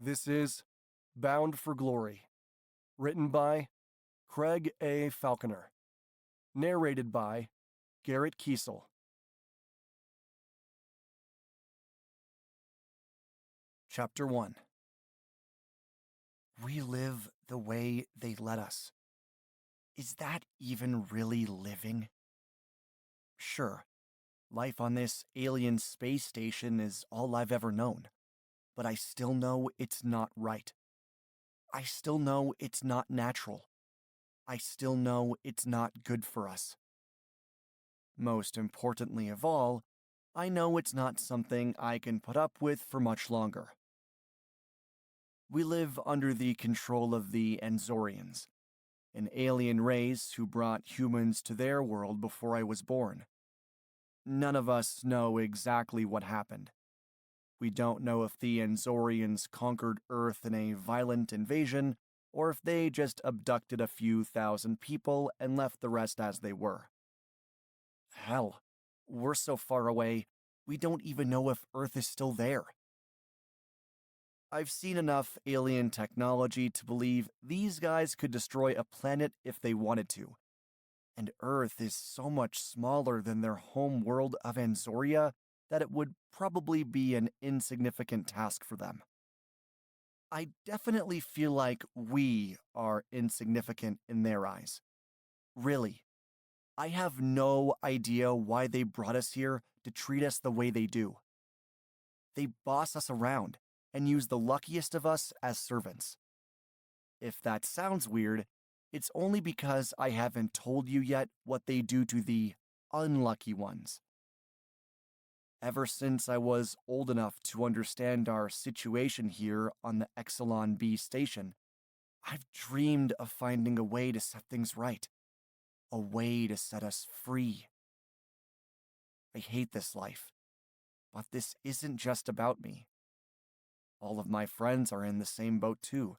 This is Bound for Glory, written by Craig A. Falconer, narrated by Garrett Kiesel. Chapter 1. We live the way they let us. Is that even really living? Sure, life on this alien space station is all I've ever known, but I still know it's not right. I still know it's not natural. I still know it's not good for us. Most importantly of all, I know it's not something I can put up with for much longer. We live under the control of the Enzorians, an alien race who brought humans to their world before I was born. None of us know exactly what happened. We don't know if the Enzorians conquered Earth in a violent invasion, or if they just abducted a few thousand people and left the rest as they were. Hell, we're so far away, we don't even know if Earth is still there. I've seen enough alien technology to believe these guys could destroy a planet if they wanted to. And Earth is so much smaller than their home world of Anzoria that it would probably be an insignificant task for them. I definitely feel like we are insignificant in their eyes. Really. I have no idea why they brought us here to treat us the way they do. They boss us around and use the luckiest of us as servants. If that sounds weird, it's only because I haven't told you yet what they do to the unlucky ones. Ever since I was old enough to understand our situation here on the Exelon B station, I've dreamed of finding a way to set things right. A way to set us free. I hate this life, but this isn't just about me. All of my friends are in the same boat too,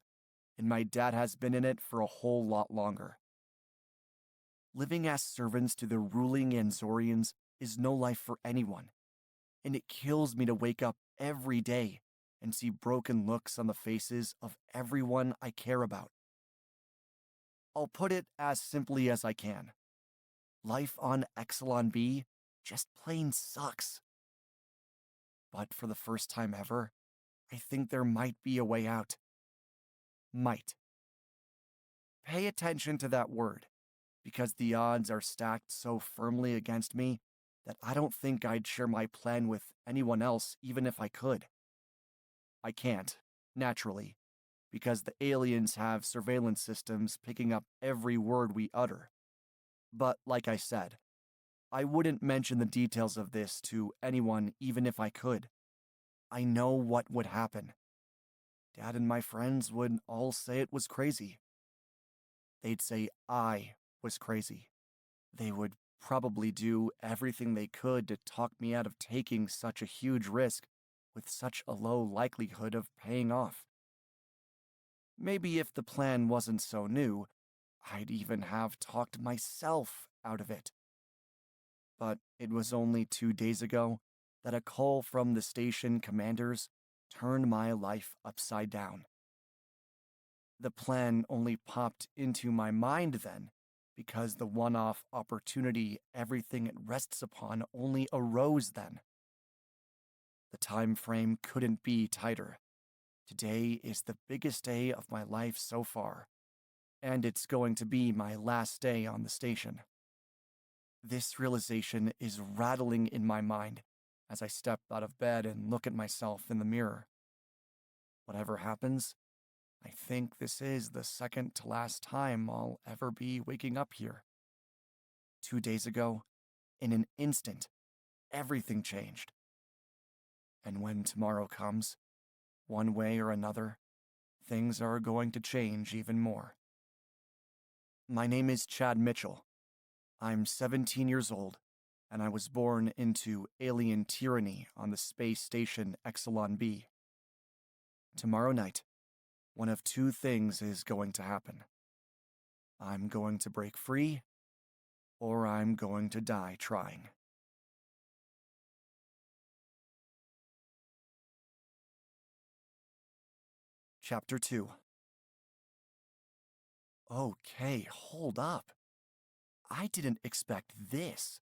and my dad has been in it for a whole lot longer. Living as servants to the ruling Anzorians is no life for anyone, and it kills me to wake up every day and see broken looks on the faces of everyone I care about. I'll put it as simply as I can. Life on Exelon B just plain sucks. But for the first time ever, I think there might be a way out. Might. Pay attention to that word, because the odds are stacked so firmly against me that I don't think I'd share my plan with anyone else even if I could. I can't, naturally, because the aliens have surveillance systems picking up every word we utter. But like I said, I wouldn't mention the details of this to anyone even if I could. I know what would happen. Dad and my friends would all say it was crazy. They'd say I was crazy. They would probably do everything they could to talk me out of taking such a huge risk with such a low likelihood of paying off. Maybe if the plan wasn't so new, I'd even have talked myself out of it. But it was only 2 days ago that a call from the station commanders turned my life upside down. The plan only popped into my mind then, because the one-off opportunity everything it rests upon only arose then. The time frame couldn't be tighter. Today is the biggest day of my life so far, and it's going to be my last day on the station. This realization is rattling in my mind as I step out of bed and look at myself in the mirror. Whatever happens, I think this is the second to last time I'll ever be waking up here. 2 days ago, in an instant, everything changed. And when tomorrow comes, one way or another, things are going to change even more. My name is Chad Mitchell. I'm 17 years old, and I was born into alien tyranny on the space station Exelon B. Tomorrow night, one of two things is going to happen. I'm going to break free, or I'm going to die trying. Chapter 2. Okay, hold up. I didn't expect this.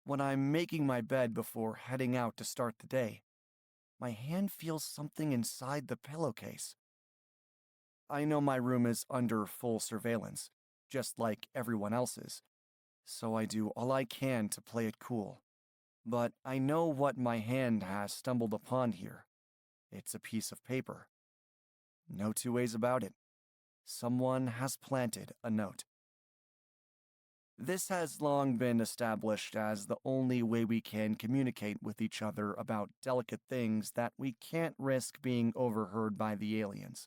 When I'm making my bed before heading out to start the day, my hand feels something inside the pillowcase. I know my room is under full surveillance, just like everyone else's, so I do all I can to play it cool. But I know what my hand has stumbled upon here. It's a piece of paper. No two ways about it. Someone has planted a note. This has long been established as the only way we can communicate with each other about delicate things that we can't risk being overheard by the aliens.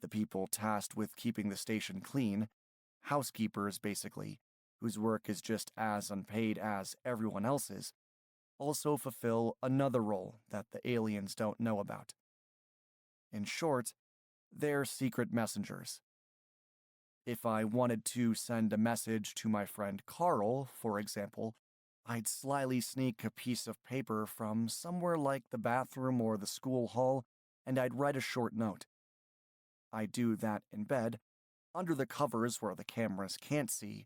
The people tasked with keeping the station clean, housekeepers basically, whose work is just as unpaid as everyone else's, also fulfill another role that the aliens don't know about. In short, they're secret messengers. If I wanted to send a message to my friend Carl, for example, I'd slyly sneak a piece of paper from somewhere like the bathroom or the school hall, and I'd write a short note. I'd do that in bed, under the covers where the cameras can't see,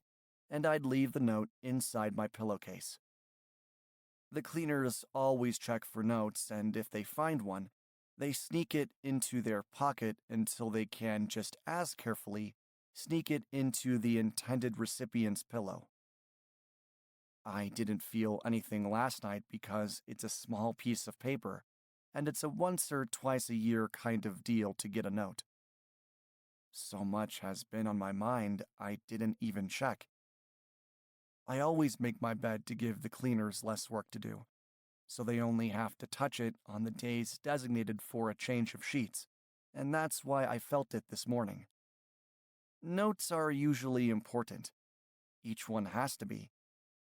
and I'd leave the note inside my pillowcase. The cleaners always check for notes, and if they find one, they sneak it into their pocket until they can just as carefully sneak it into the intended recipient's pillow. I didn't feel anything last night because it's a small piece of paper, and it's a once or twice a year kind of deal to get a note. So much has been on my mind, I didn't even check. I always make my bed to give the cleaners less work to do, so they only have to touch it on the days designated for a change of sheets, and that's why I felt it this morning. Notes are usually important. Each one has to be,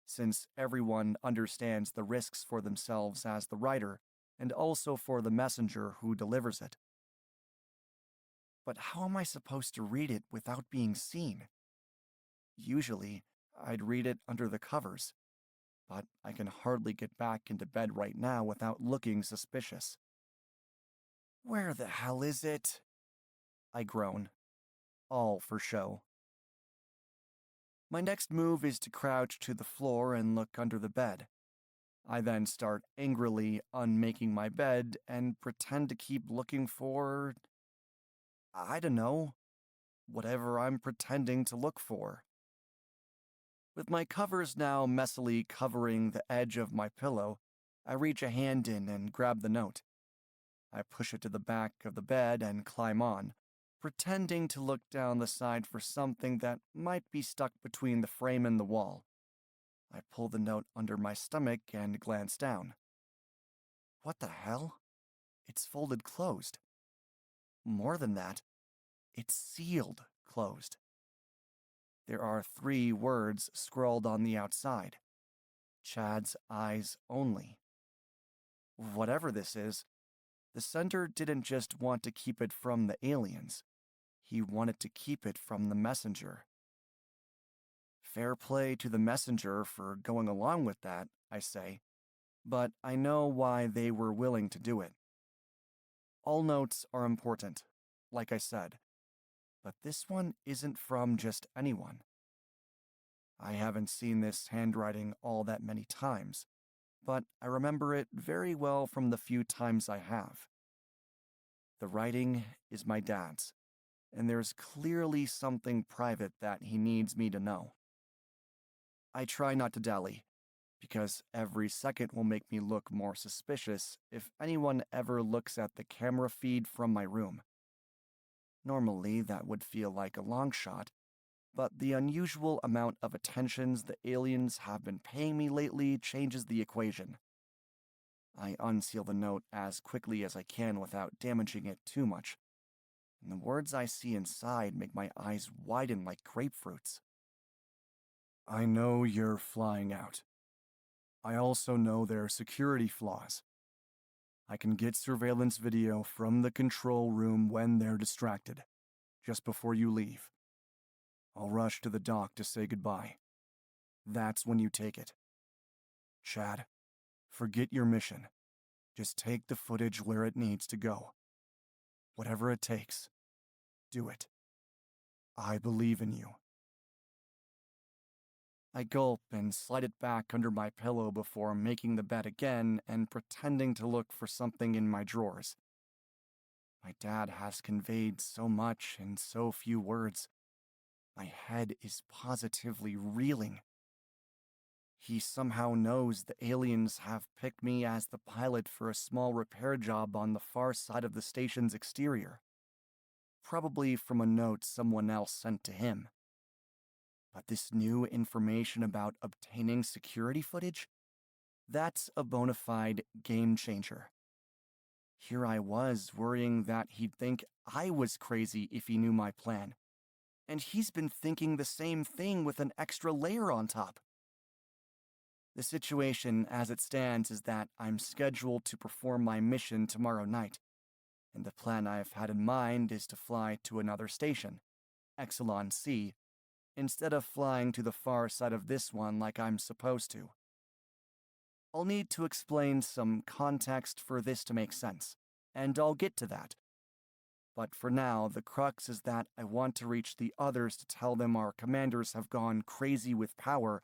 since everyone understands the risks for themselves as the writer and also for the messenger who delivers it. But how am I supposed to read it without being seen? Usually, I'd read it under the covers, but I can hardly get back into bed right now without looking suspicious. Where the hell is it? I groan, all for show. My next move is to crouch to the floor and look under the bed. I then start angrily unmaking my bed and pretend to keep looking for, I don't know, whatever I'm pretending to look for. With my covers now messily covering the edge of my pillow, I reach a hand in and grab the note. I push it to the back of the bed and climb on, pretending to look down the side for something that might be stuck between the frame and the wall. I pull the note under my stomach and glance down. What the hell? It's folded closed. More than that, it's sealed closed. There are 3 words scrawled on the outside. Chad's eyes only. Whatever this is, the sender didn't just want to keep it from the aliens. He wanted to keep it from the messenger. Fair play to the messenger for going along with that, I say, but I know why they were willing to do it. All notes are important, like I said, but this one isn't from just anyone. I haven't seen this handwriting all that many times, but I remember it very well from the few times I have. The writing is my dad's, and there's clearly something private that he needs me to know. I try not to dally, because every second will make me look more suspicious if anyone ever looks at the camera feed from my room. Normally, that would feel like a long shot, but the unusual amount of attentions the aliens have been paying me lately changes the equation. I unseal the note as quickly as I can without damaging it too much, and the words I see inside make my eyes widen like grapefruits. I know you're flying out. I also know there are security flaws. I can get surveillance video from the control room when they're distracted, just before you leave. I'll rush to the dock to say goodbye. That's when you take it. Chad, forget your mission. Just take the footage where it needs to go. Whatever it takes, do it. I believe in you. I gulp and slide it back under my pillow before making the bed again and pretending to look for something in my drawers. My dad has conveyed so much in so few words. My head is positively reeling. He somehow knows the aliens have picked me as the pilot for a small repair job on the far side of the station's exterior. Probably from a note someone else sent to him. But this new information about obtaining security footage? That's a bona fide game changer. Here I was worrying that he'd think I was crazy if he knew my plan. And he's been thinking the same thing with an extra layer on top. The situation as it stands is that I'm scheduled to perform my mission tomorrow night, and the plan I've had in mind is to fly to another station, Exelon C, instead of flying to the far side of this one like I'm supposed to. I'll need to explain some context for this to make sense, and I'll get to that. But for now, the crux is that I want to reach the others to tell them our commanders have gone crazy with power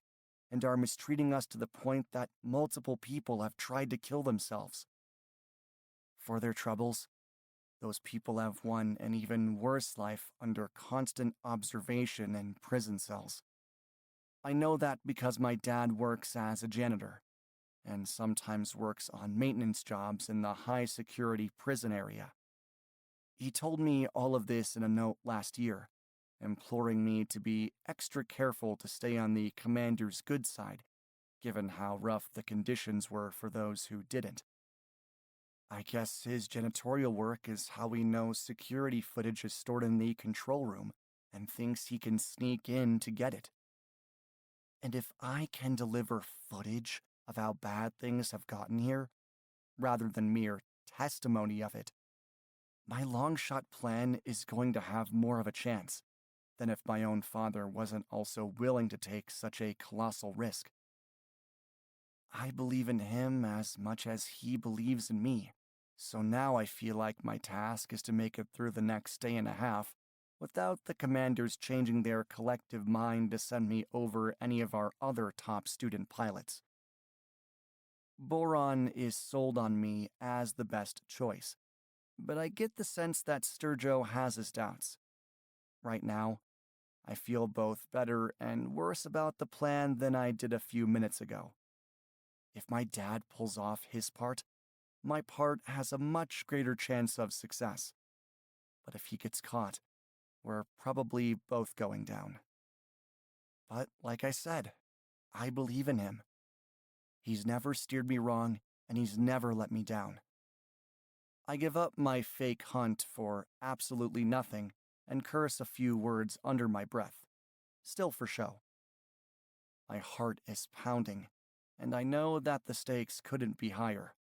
and are mistreating us to the point that multiple people have tried to kill themselves. For their troubles, those people have won an even worse life under constant observation in prison cells. I know that because my dad works as a janitor, and sometimes works on maintenance jobs in the high-security prison area. He told me all of this in a note last year, imploring me to be extra careful to stay on the commander's good side, given how rough the conditions were for those who didn't. I guess his janitorial work is how he knows security footage is stored in the control room and thinks he can sneak in to get it. And if I can deliver footage of how bad things have gotten here, rather than mere testimony of it, my long-shot plan is going to have more of a chance than if my own father wasn't also willing to take such a colossal risk. I believe in him as much as he believes in me, so now I feel like my task is to make it through the next day and a half without the commanders changing their collective mind to send me over any of our other top student pilots. Boron is sold on me as the best choice, but I get the sense that Sturjo has his doubts. Right now, I feel both better and worse about the plan than I did a few minutes ago. If my dad pulls off his part, my part has a much greater chance of success. But if he gets caught, we're probably both going down. But like I said, I believe in him. He's never steered me wrong, and he's never let me down. I give up my fake hunt for absolutely nothing and curse a few words under my breath, still for show. My heart is pounding, and I know that the stakes couldn't be higher.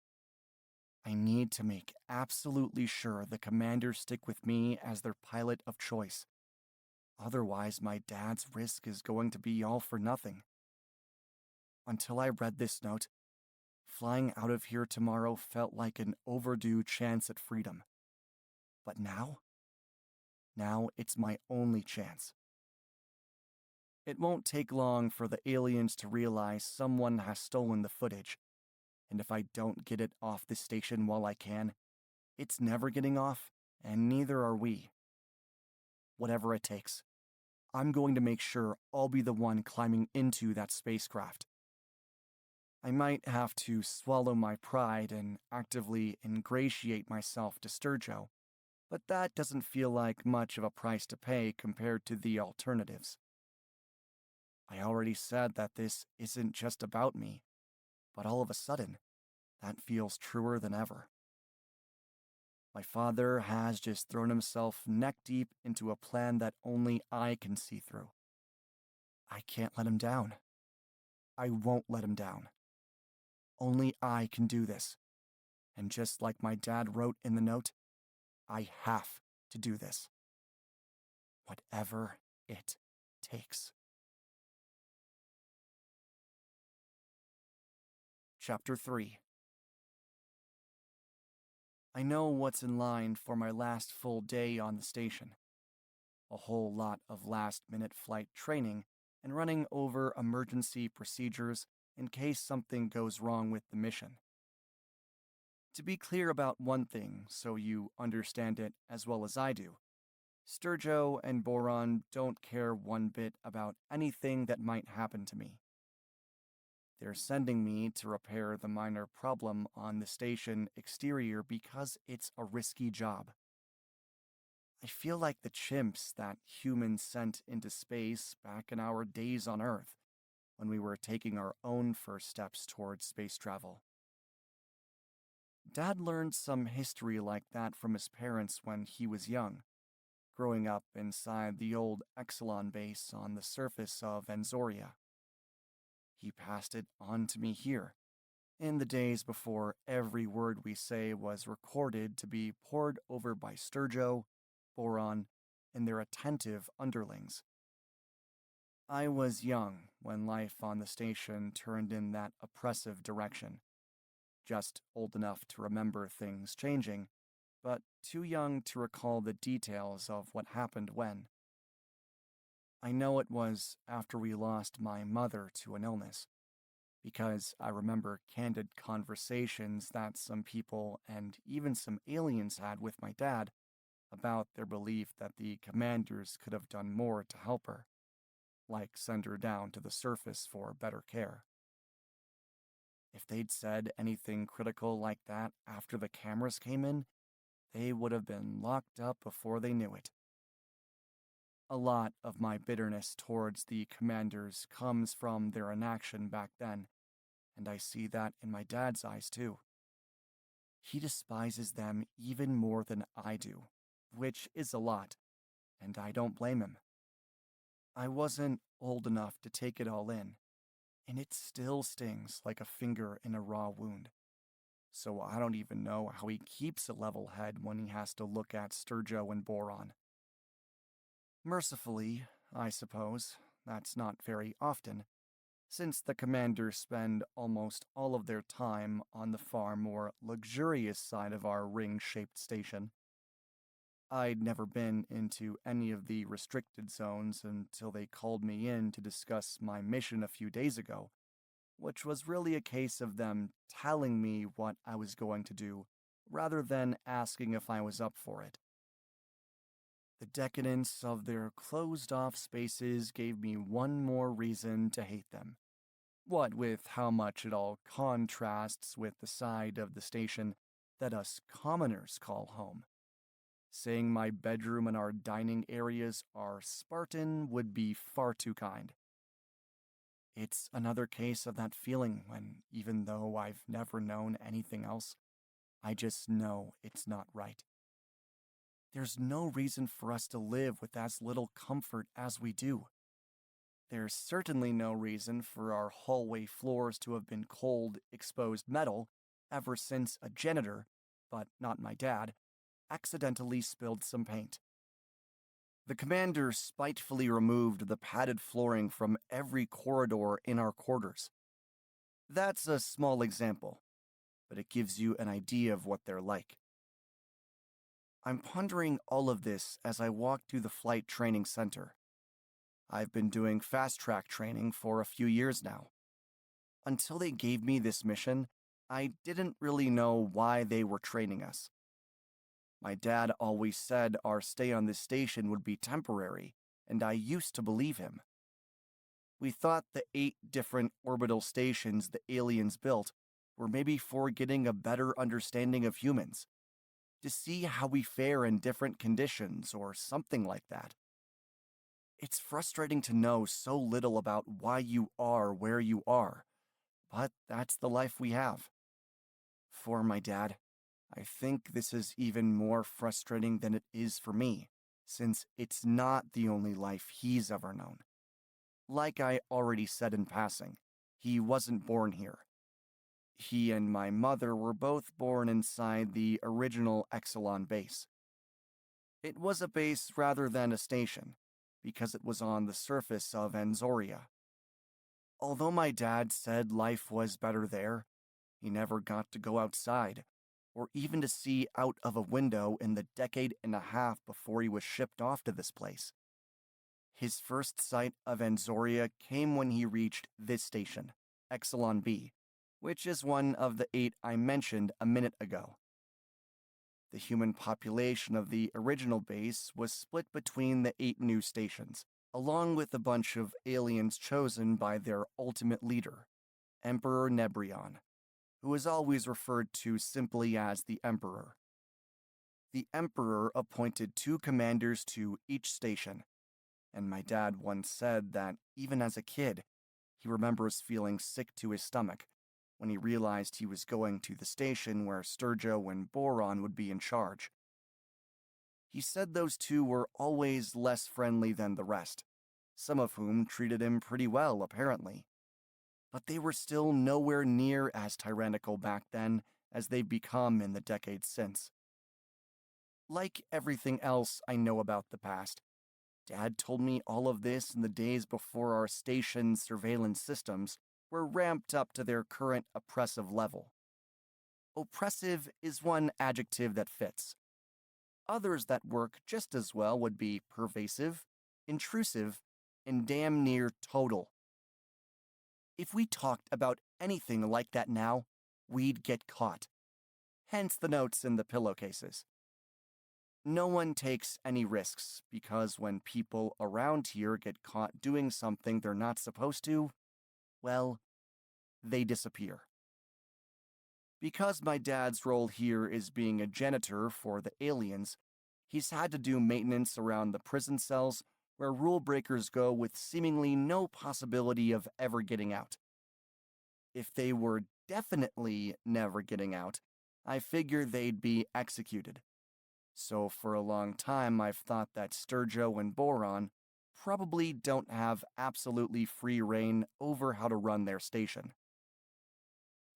I need to make absolutely sure the commanders stick with me as their pilot of choice. Otherwise, my dad's risk is going to be all for nothing. Until I read this note, flying out of here tomorrow felt like an overdue chance at freedom. But now it's my only chance. It won't take long for the aliens to realize someone has stolen the footage, and if I don't get it off the station while I can, it's never getting off, and neither are we. Whatever it takes, I'm going to make sure I'll be the one climbing into that spacecraft. I might have to swallow my pride and actively ingratiate myself to Sturjo, but that doesn't feel like much of a price to pay compared to the alternatives. I already said that this isn't just about me, but all of a sudden, that feels truer than ever. My father has just thrown himself neck-deep into a plan that only I can see through. I can't let him down. I won't let him down. Only I can do this. And just like my dad wrote in the note, I have to do this. Whatever it takes. Chapter 3. I know what's in line for my last full day on the station. A whole lot of last-minute flight training and running over emergency procedures in case something goes wrong with the mission. To be clear about one thing, so you understand it as well as I do, Sturgeon and Boron don't care one bit about anything that might happen to me. They're sending me to repair the minor problem on the station exterior because it's a risky job. I feel like the chimps that humans sent into space back in our days on Earth, when we were taking our own first steps towards space travel. Dad learned some history like that from his parents when he was young, growing up inside the old Exelon base on the surface of Anzoria. He passed it on to me here, in the days before every word we say was recorded to be pored over by Sturgeon, Boron, and their attentive underlings. I was young when life on the station turned in that oppressive direction, just old enough to remember things changing, but too young to recall the details of what happened when. I know it was after we lost my mother to an illness, because I remember candid conversations that some people and even some aliens had with my dad about their belief that the commanders could have done more to help her, like send her down to the surface for better care. If they'd said anything critical like that after the cameras came in, they would have been locked up before they knew it. A lot of my bitterness towards the commanders comes from their inaction back then, and I see that in my dad's eyes too. He despises them even more than I do, which is a lot, and I don't blame him. I wasn't old enough to take it all in, and it still stings like a finger in a raw wound. So I don't even know how he keeps a level head when he has to look at Sturgeon and Boron. Mercifully, I suppose, that's not very often, since the commanders spend almost all of their time on the far more luxurious side of our ring-shaped station. I'd never been into any of the restricted zones until they called me in to discuss my mission a few days ago, which was really a case of them telling me what I was going to do, rather than asking if I was up for it. The decadence of their closed-off spaces gave me one more reason to hate them. What with how much it all contrasts with the side of the station that us commoners call home. Saying my bedroom and our dining areas are Spartan would be far too kind. It's another case of that feeling when, even though I've never known anything else, I just know it's not right. There's no reason for us to live with as little comfort as we do. There's certainly no reason for our hallway floors to have been cold, exposed metal ever since a janitor, but not my dad, accidentally spilled some paint. The commander spitefully removed the padded flooring from every corridor in our quarters. That's a small example, but it gives you an idea of what they're like. I'm pondering all of this as I walk through the flight training center. I've been doing fast-track training for a few years now. Until they gave me this mission, I didn't really know why they were training us. My dad always said our stay on this station would be temporary, and I used to believe him. We thought the 8 different orbital stations the aliens built were maybe for getting a better understanding of humans, to see how we fare in different conditions or something like that. It's frustrating to know so little about why you are where you are, but that's the life we have. For my dad, I think this is even more frustrating than it is for me, since it's not the only life he's ever known. Like I already said in passing, he wasn't born here. He and my mother were both born inside the original Exelon base. It was a base rather than a station, because it was on the surface of Anzoria. Although my dad said life was better there, he never got to go outside, or even to see out of a window in the decade and a half before he was shipped off to this place. His first sight of Anzoria came when he reached this station, Exelon B, which is one of the 8 I mentioned a minute ago. The human population of the original base was split between the 8 new stations, along with a bunch of aliens chosen by their ultimate leader, Emperor Nebrion, who is always referred to simply as the Emperor. The Emperor appointed 2 commanders to each station, and my dad once said that even as a kid, he remembers feeling sick to his stomach when he realized he was going to the station where Sturjo and Boron would be in charge. He said those 2 were always less friendly than the rest, some of whom treated him pretty well, apparently. But they were still nowhere near as tyrannical back then as they've become in the decades since. Like everything else I know about the past, Dad told me all of this in the days before our station's surveillance systems were ramped up to their current oppressive level. Oppressive is one adjective that fits. Others that work just as well would be pervasive, intrusive, and damn near total. If we talked about anything like that now, we'd get caught. Hence the notes in the pillowcases. No one takes any risks because when people around here get caught doing something they're not supposed to, well, they disappear. Because my dad's role here is being a janitor for the aliens, he's had to do maintenance around the prison cells where rule breakers go with seemingly no possibility of ever getting out. If they were definitely never getting out, I figure they'd be executed. So for a long time I've thought that Sturjo and Boron probably don't have absolutely free reign over how to run their station.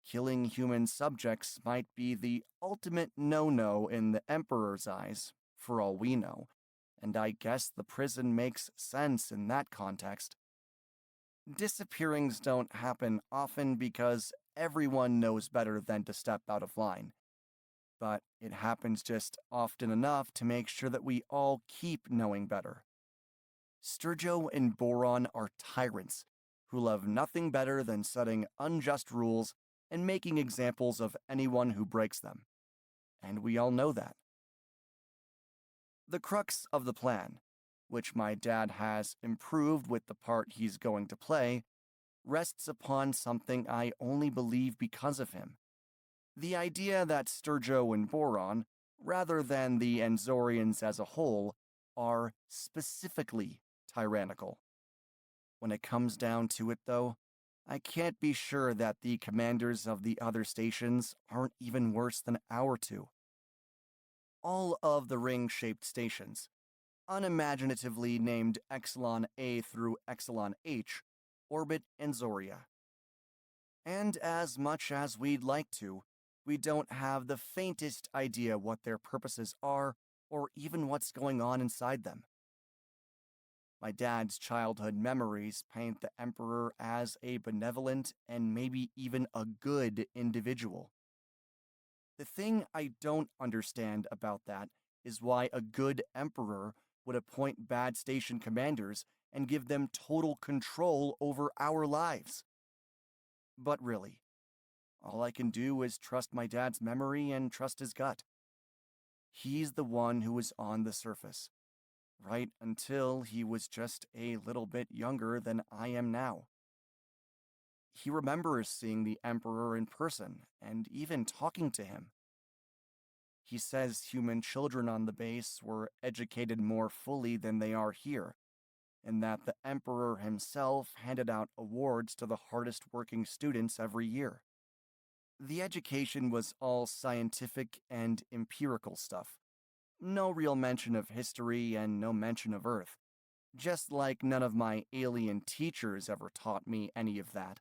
Killing human subjects might be the ultimate no-no in the Emperor's eyes, for all we know, and I guess the prison makes sense in that context. Disappearings don't happen often because everyone knows better than to step out of line, but it happens just often enough to make sure that we all keep knowing better. Sturjo and Boron are tyrants who love nothing better than setting unjust rules and making examples of anyone who breaks them. And we all know that. The crux of the plan, which my dad has improved with the part he's going to play, rests upon something I only believe because of him. The idea that Sturjo and Boron, rather than the Anzorians as a whole, are specifically tyrannical. When it comes down to it, though, I can't be sure that the commanders of the other stations aren't even worse than our 2. All of the ring-shaped stations, unimaginatively named Exelon A through Exelon H, orbit Anzoria. And as much as we'd like to, we don't have the faintest idea what their purposes are or even what's going on inside them. My dad's childhood memories paint the Emperor as a benevolent and maybe even a good individual. The thing I don't understand about that is why a good Emperor would appoint bad station commanders and give them total control over our lives. But really, all I can do is trust my dad's memory and trust his gut. He's the one who was on the surface, right until he was just a little bit younger than I am now. He remembers seeing the Emperor in person and even talking to him. He says human children on the base were educated more fully than they are here, and that the Emperor himself handed out awards to the hardest working students every year. The education was all scientific and empirical stuff. No real mention of history and no mention of Earth, just like none of my alien teachers ever taught me any of that.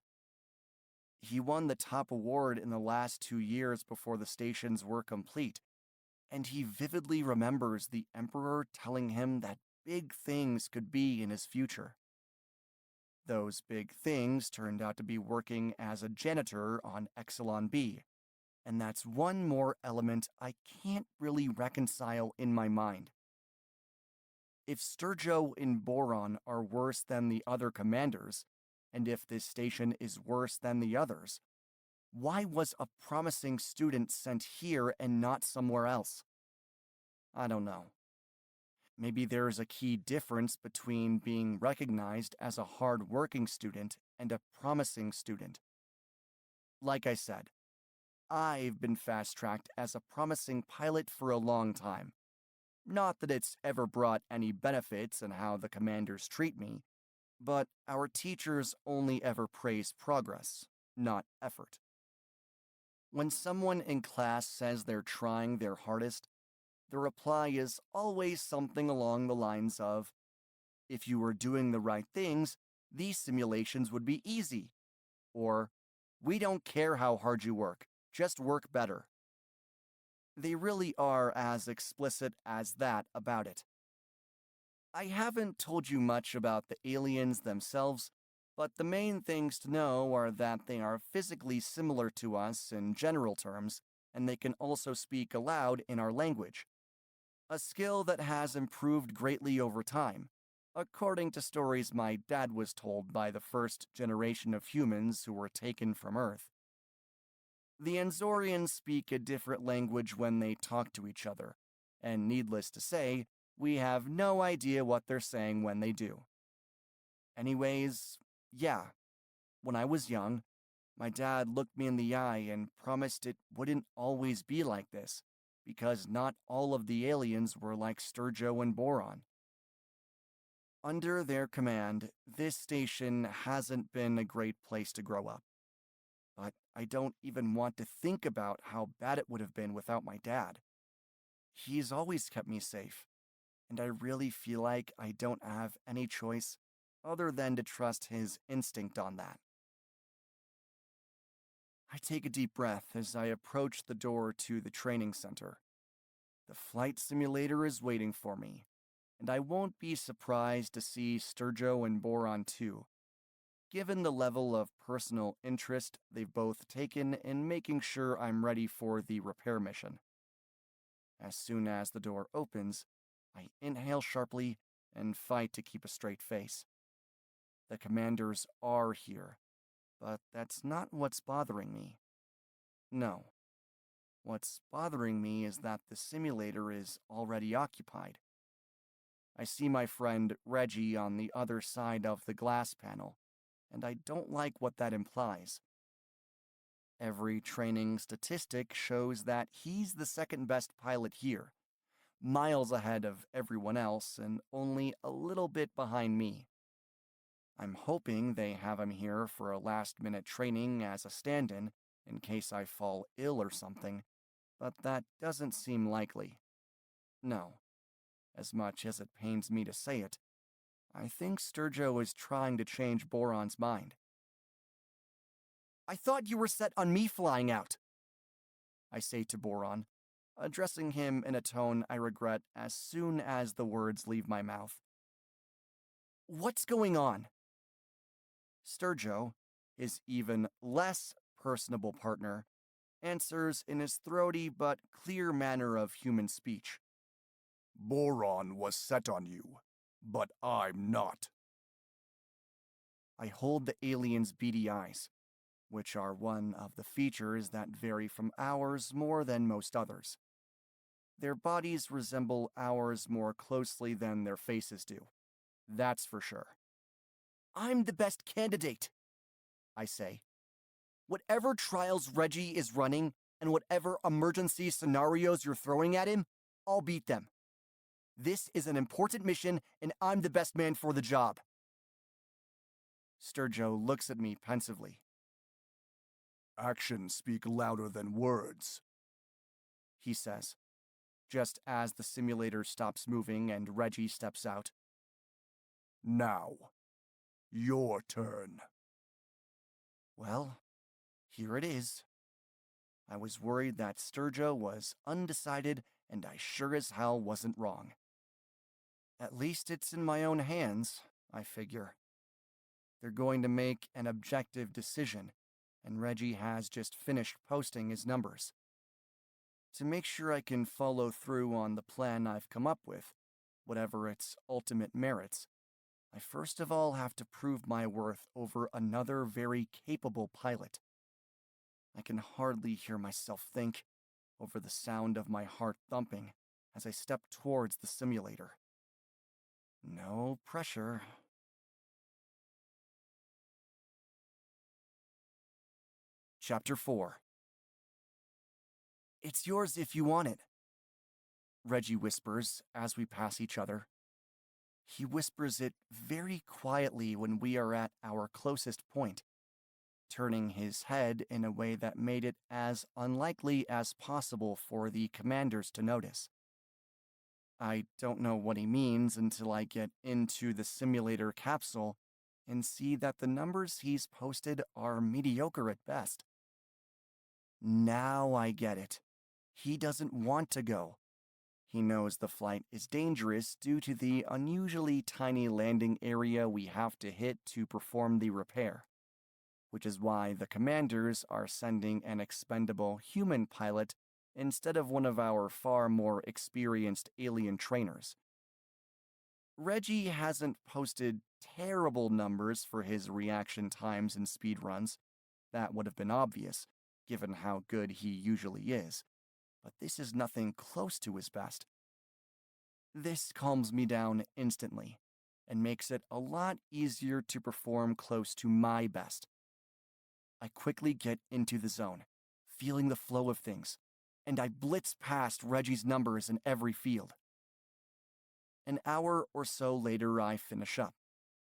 He won the top award in the last 2 years before the stations were complete, and he vividly remembers the Emperor telling him that big things could be in his future. Those big things turned out to be working as a janitor on Exelon B, And that's one more element I can't really reconcile in my mind. If Sturjo and Boron are worse than the other commanders, and if this station is worse than the others, why was a promising student sent here and not somewhere else? I don't know. Maybe there's a key difference between being recognized as a hard-working student and a promising student. Like I said, I've been fast-tracked as a promising pilot for a long time. Not that it's ever brought any benefits in how the commanders treat me, but our teachers only ever praise progress, not effort. When someone in class says they're trying their hardest, the reply is always something along the lines of, "If you were doing the right things, these simulations would be easy." Or, "We don't care how hard you work, just work better." They really are as explicit as that about it. I haven't told you much about the aliens themselves, but the main things to know are that they are physically similar to us in general terms, and they can also speak aloud in our language. A skill that has improved greatly over time, according to stories my dad was told by the first generation of humans who were taken from Earth. The Enzorians speak a different language when they talk to each other, and needless to say, we have no idea what they're saying when they do. Anyways, yeah, when I was young, my dad looked me in the eye and promised it wouldn't always be like this, because not all of the aliens were like Sturjo and Boron. Under their command, this station hasn't been a great place to grow up. But I don't even want to think about how bad it would have been without my dad. He's always kept me safe, and I really feel like I don't have any choice other than to trust his instinct on that. I take a deep breath as I approach the door to the training center. The flight simulator is waiting for me, and I won't be surprised to see Sturjo and Boron too, given the level of personal interest they've both taken in making sure I'm ready for the repair mission. As soon as the door opens, I inhale sharply and fight to keep a straight face. The commanders are here, but that's not what's bothering me. No. What's bothering me is that the simulator is already occupied. I see my friend Reggie on the other side of the glass panel, and I don't like what that implies. Every training statistic shows that he's the second best pilot here, miles ahead of everyone else and only a little bit behind me. I'm hoping they have him here for a last-minute training as a stand-in case I fall ill or something, but that doesn't seem likely. No, as much as it pains me to say it, I think Sturjo is trying to change Boron's mind. "I thought you were set on me flying out," I say to Boron, addressing him in a tone I regret as soon as the words leave my mouth. "What's going on?" Sturjo, his even less personable partner, answers in his throaty but clear manner of human speech. "Boron was set on you, but I'm not." I hold the alien's beady eyes, which are one of the features that vary from ours more than most others. Their bodies resemble ours more closely than their faces do. That's for sure. "I'm the best candidate," I say. "Whatever trials Reggie is running and whatever emergency scenarios you're throwing at him, I'll beat them. This is an important mission and I'm the best man for the job." Sturjo looks at me pensively. "Actions speak louder than words," he says, just as the simulator stops moving and Reggie steps out. "Now, your turn." Well, here it is. I was worried that Sturjo was undecided, and I sure as hell wasn't wrong. At least it's in my own hands, I figure. They're going to make an objective decision, and Reggie has just finished posting his numbers. To make sure I can follow through on the plan I've come up with, whatever its ultimate merits, I first of all have to prove my worth over another very capable pilot. I can hardly hear myself think, over the sound of my heart thumping, as I step towards the simulator. No pressure. Chapter 4. It's yours if you want it, Reggie whispers as we pass each other. He whispers it very quietly when we are at our closest point, turning his head in a way that made it as unlikely as possible for the commanders to notice. I don't know what he means until I get into the simulator capsule and see that the numbers he's posted are mediocre at best. Now I get it. He doesn't want to go. He knows the flight is dangerous due to the unusually tiny landing area we have to hit to perform the repair, which is why the commanders are sending an expendable human pilot instead of one of our far more experienced alien trainers. Reggie hasn't posted terrible numbers for his reaction times and speed runs. That would have been obvious, given how good he usually is, but this is nothing close to his best. This calms me down instantly, and makes it a lot easier to perform close to my best. I quickly get into the zone, feeling the flow of things, and I blitz past Reggie's numbers in every field. An hour or so later, I finish up,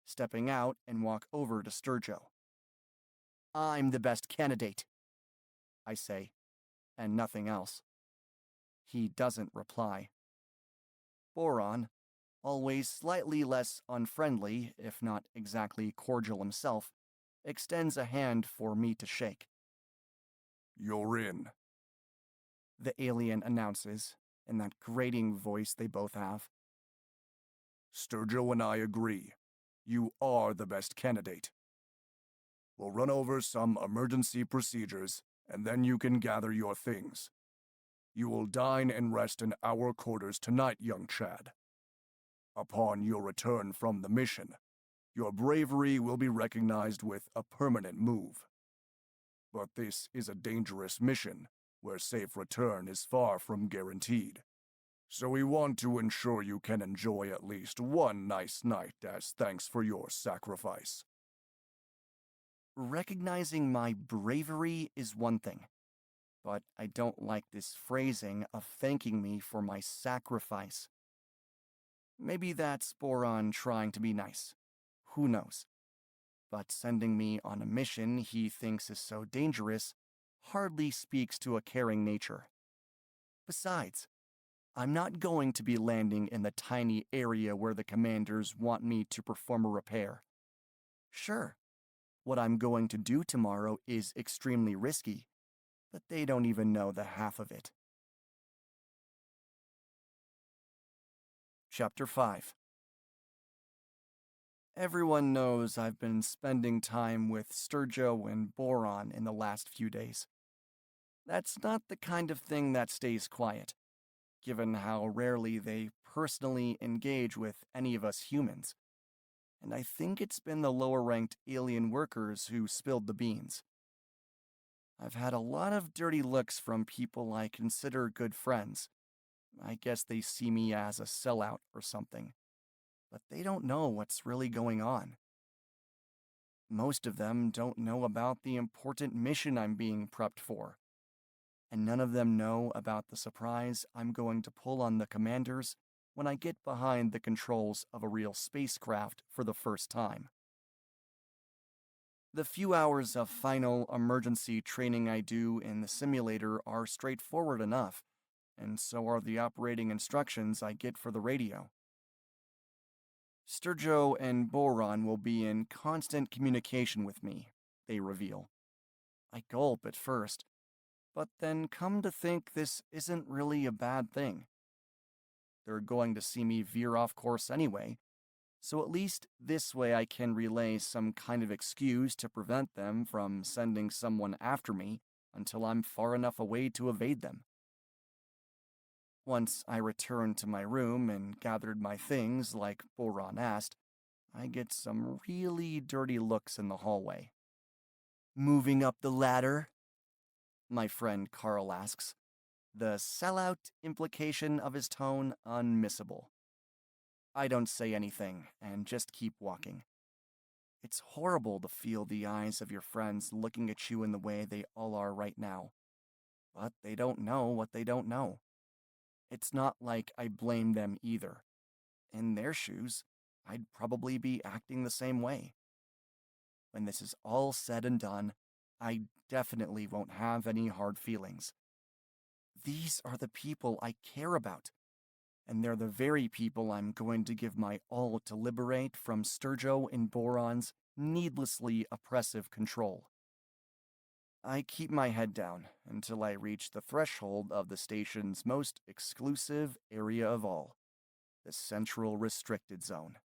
stepping out and walk over to Sturjo. I'm the best candidate, I say, and nothing else. He doesn't reply. Boron, always slightly less unfriendly, if not exactly cordial himself, extends a hand for me to shake. You're in, The alien announces, in that grating voice they both have. Sturgill and I agree. You are the best candidate. We'll run over some emergency procedures, and then you can gather your things. You will dine and rest in our quarters tonight, young Chad. Upon your return from the mission, your bravery will be recognized with a permanent move. But this is a dangerous mission, where safe return is far from guaranteed. So we want to ensure you can enjoy at least one nice night as thanks for your sacrifice. Recognizing my bravery is one thing, but I don't like this phrasing of thanking me for my sacrifice. Maybe that's Boron trying to be nice. Who knows? But sending me on a mission he thinks is so dangerous hardly speaks to a caring nature. Besides, I'm not going to be landing in the tiny area where the commanders want me to perform a repair. Sure, what I'm going to do tomorrow is extremely risky, but they don't even know the half of it. Chapter 5. Everyone knows I've been spending time with Sturjo and Boron in the last few days. That's not the kind of thing that stays quiet, given how rarely they personally engage with any of us humans. And I think it's been the lower-ranked alien workers who spilled the beans. I've had a lot of dirty looks from people I consider good friends. I guess they see me as a sellout or something. But they don't know what's really going on. Most of them don't know about the important mission I'm being prepped for. And none of them know about the surprise I'm going to pull on the commanders when I get behind the controls of a real spacecraft for the first time. The few hours of final emergency training I do in the simulator are straightforward enough, and so are the operating instructions I get for the radio. Sturjo and Boron will be in constant communication with me, they reveal. I gulp at first, but then come to think this isn't really a bad thing. They're going to see me veer off course anyway, So at least this way I can relay some kind of excuse to prevent them from sending someone after me until I'm far enough away to evade them. Once I return to my room and gathered my things like Boron asked, I get some really dirty looks in the hallway. Moving up the ladder? My friend Carl asks, the sellout implication of his tone unmissable. I don't say anything and just keep walking. It's horrible to feel the eyes of your friends looking at you in the way they all are right now. But they don't know what they don't know. It's not like I blame them either. In their shoes, I'd probably be acting the same way. When this is all said and done, I definitely won't have any hard feelings. These are the people I care about, and they're the very people I'm going to give my all to liberate from Sturjo and Boron's needlessly oppressive control. I keep my head down until I reach the threshold of the station's most exclusive area of all, the Central Restricted Zone.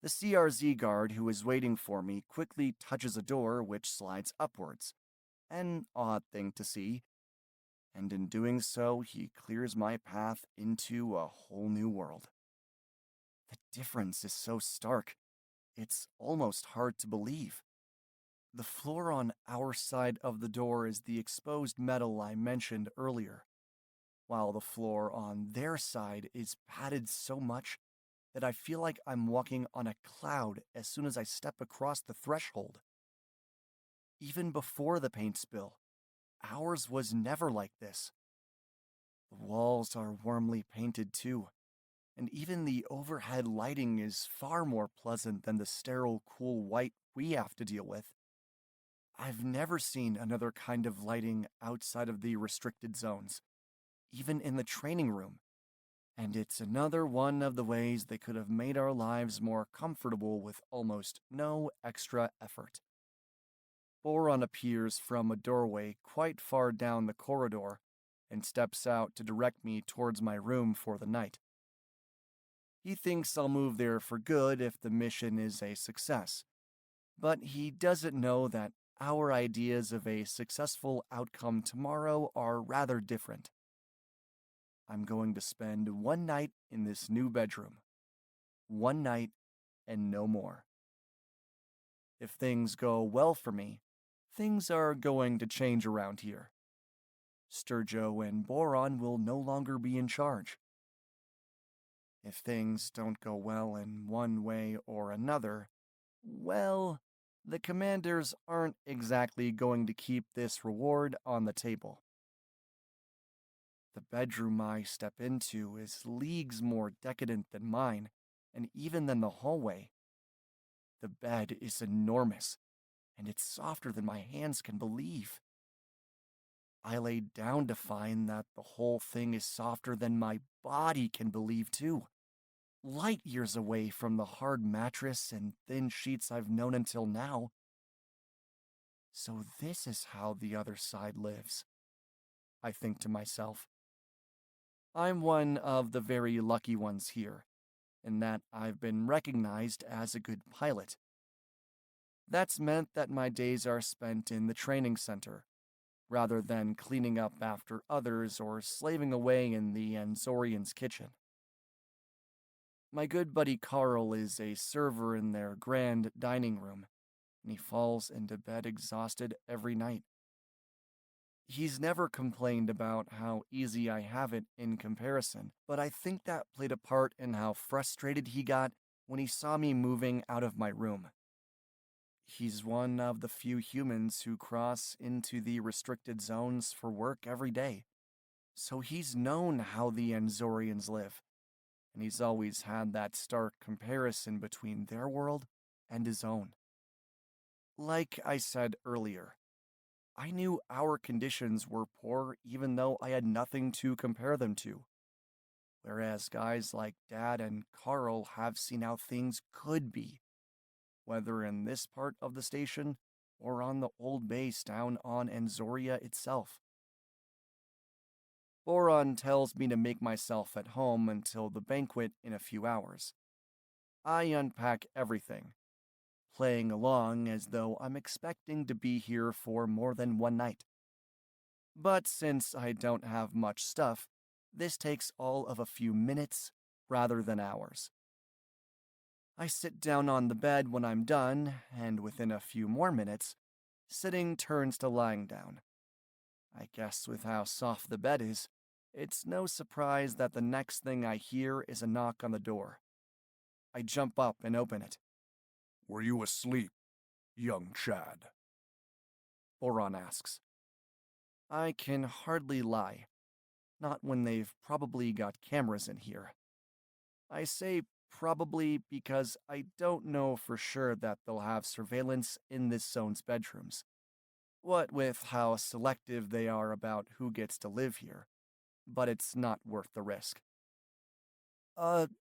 The CRZ guard who is waiting for me quickly touches a door which slides upwards, an odd thing to see, and in doing so, he clears my path into a whole new world. The difference is so stark, it's almost hard to believe. The floor on our side of the door is the exposed metal I mentioned earlier, while the floor on their side is padded so much that I feel like I'm walking on a cloud as soon as I step across the threshold. Even before the paint spill, ours was never like this. The walls are warmly painted too, and even the overhead lighting is far more pleasant than the sterile, cool white we have to deal with. I've never seen another kind of lighting outside of the restricted zones, even in the training room, and it's another one of the ways they could have made our lives more comfortable with almost no extra effort. Boron appears from a doorway quite far down the corridor and steps out to direct me towards my room for the night. He thinks I'll move there for good if the mission is a success, but he doesn't know that our ideas of a successful outcome tomorrow are rather different. I'm going to spend one night in this new bedroom. One night and no more. If things go well for me, things are going to change around here. Sturjo and Boron will no longer be in charge. If things don't go well in one way or another, well, the commanders aren't exactly going to keep this reward on the table. The bedroom I step into is leagues more decadent than mine, and even than the hallway. The bed is enormous, and it's softer than my hands can believe. I lay down to find that the whole thing is softer than my body can believe, too. Light years away from the hard mattress and thin sheets I've known until now. So this is how the other side lives, I think to myself. I'm one of the very lucky ones here, in that I've been recognized as a good pilot. That's meant that my days are spent in the training center, rather than cleaning up after others or slaving away in the Anzorian's kitchen. My good buddy Carl is a server in their grand dining room, and he falls into bed exhausted every night. He's never complained about how easy I have it in comparison, but I think that played a part in how frustrated he got when he saw me moving out of my room. He's one of the few humans who cross into the restricted zones for work every day, so he's known how the Anzorians live, and he's always had that stark comparison between their world and his own. Like I said earlier, I knew our conditions were poor even though I had nothing to compare them to, whereas guys like Dad and Carl have seen how things could be, whether in this part of the station or on the old base down on Anzoria itself. Boron tells me to make myself at home until the banquet in a few hours. I unpack everything, playing along as though I'm expecting to be here for more than one night. But since I don't have much stuff, this takes all of a few minutes rather than hours. I sit down on the bed when I'm done, and within a few more minutes, sitting turns to lying down. I guess with how soft the bed is, it's no surprise that the next thing I hear is a knock on the door. I jump up and open it. Were you asleep, young Chad? Boron asks. I can hardly lie, not when they've probably got cameras in here. I say probably because I don't know for sure that they'll have surveillance in this zone's bedrooms. What with how selective they are about who gets to live here, but it's not worth the risk.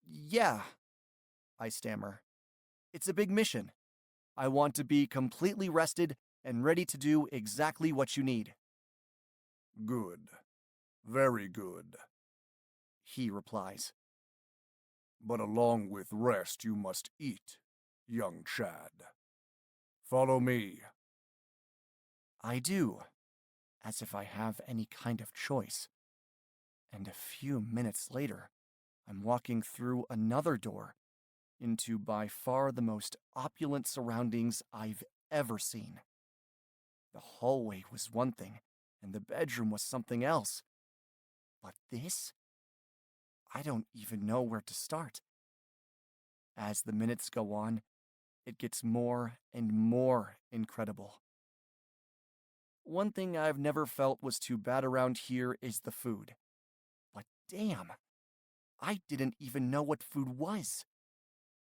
Yeah, I stammer. It's a big mission. I want to be completely rested and ready to do exactly what you need. Good. Very good. He replies. But along with rest you must eat, young Chad. Follow me. I do, as if I have any kind of choice. And a few minutes later, I'm walking through another door into by far the most opulent surroundings I've ever seen. The hallway was one thing, and the bedroom was something else. But this? I don't even know where to start. As the minutes go on, it gets more and more incredible. One thing I've never felt was too bad around here is the food. But damn, I didn't even know what food was.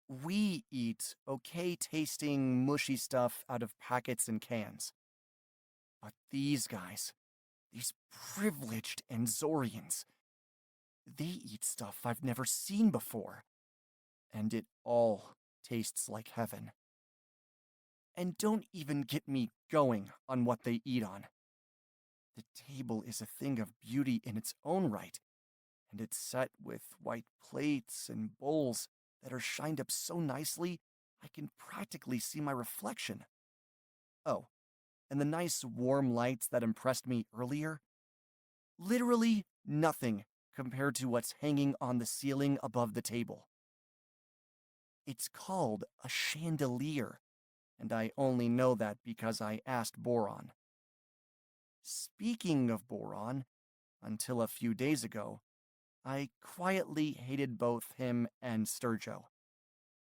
We eat okay tasting, mushy stuff out of packets and cans. But these guys, these privileged Enzorians, they eat stuff I've never seen before. And it all tastes like heaven. And don't even get me going on what they eat on. The table is a thing of beauty in its own right, and it's set with white plates and bowls that are shined up so nicely I can practically see my reflection. Oh, and the nice warm lights that impressed me earlier? Literally nothing compared to what's hanging on the ceiling above the table. It's called a chandelier, and I only know that because I asked Boron. Speaking of Boron, until a few days ago, I quietly hated both him and Sturjo.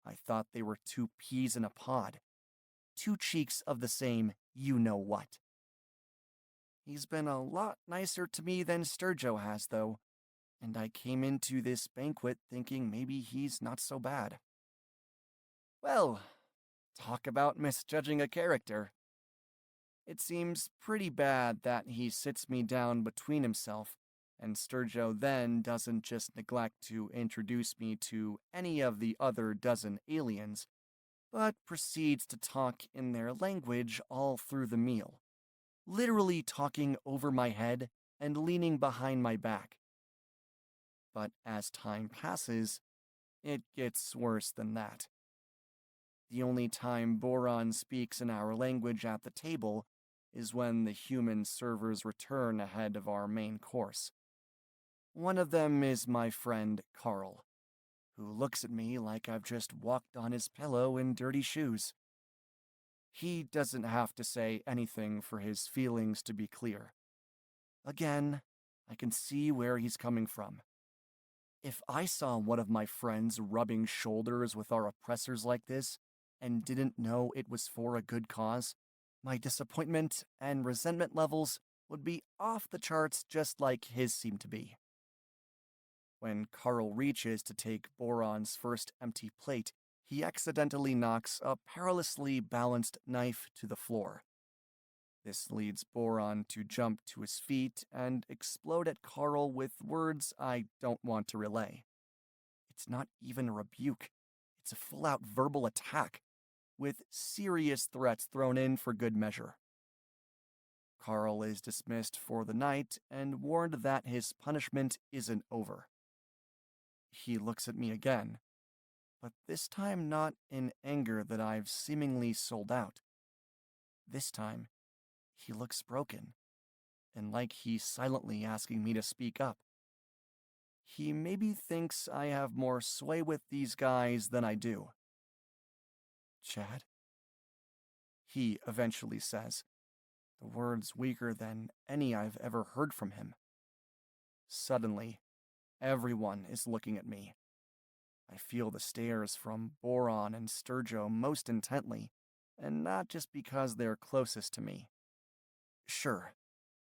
I thought they were two peas in a pod, two cheeks of the same you-know-what. He's been a lot nicer to me than Sturjo has, though, and I came into this banquet thinking maybe he's not so bad. Well, talk about misjudging a character. It seems pretty bad that he sits me down between himself, and Sturjo then doesn't just neglect to introduce me to any of the other dozen aliens, but proceeds to talk in their language all through the meal, literally talking over my head and leaning behind my back. But as time passes, it gets worse than that. The only time Boron speaks in our language at the table is when the human servers return ahead of our main course. One of them is my friend Carl, who looks at me like I've just walked on his pillow in dirty shoes. He doesn't have to say anything for his feelings to be clear. Again, I can see where he's coming from. If I saw one of my friends rubbing shoulders with our oppressors like this, and didn't know it was for a good cause, my disappointment and resentment levels would be off the charts just like his seem to be. When Carl reaches to take Boron's first empty plate, he accidentally knocks a perilously balanced knife to the floor. This leads Boron to jump to his feet and explode at Carl with words I don't want to relay. It's not even a rebuke, it's a full-out verbal attack, with serious threats thrown in for good measure. Carl is dismissed for the night and warned that his punishment isn't over. He looks at me again, but this time not in anger that I've seemingly sold out. This time, he looks broken, and like he's silently asking me to speak up. He maybe thinks I have more sway with these guys than I do. Chad? He eventually says, the words weaker than any I've ever heard from him. Suddenly, everyone is looking at me. I feel the stares from Boron and Sturgio most intently, and not just because they're closest to me. Sure,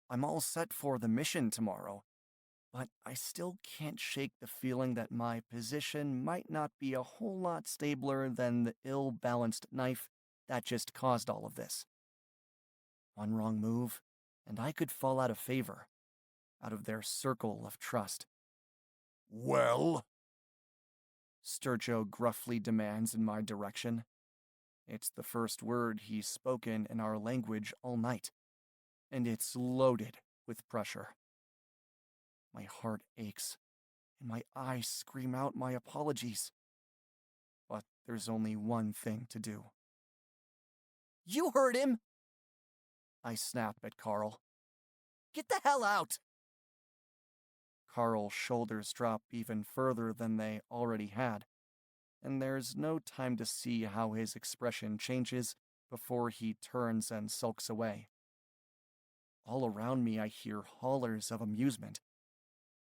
I'm all set for the mission tomorrow, but I still can't shake the feeling that my position might not be a whole lot stabler than the ill-balanced knife that just caused all of this. One wrong move, and I could fall out of favor, out of their circle of trust. Well? Sturgio gruffly demands in my direction. It's the first word he's spoken in our language all night, and it's loaded with pressure. My heart aches, and my eyes scream out my apologies. But there's only one thing to do. You heard him! I snap at Carl. Get the hell out! Carl's shoulders drop even further than they already had, and there's no time to see how his expression changes before he turns and sulks away. All around me I hear hollers of amusement,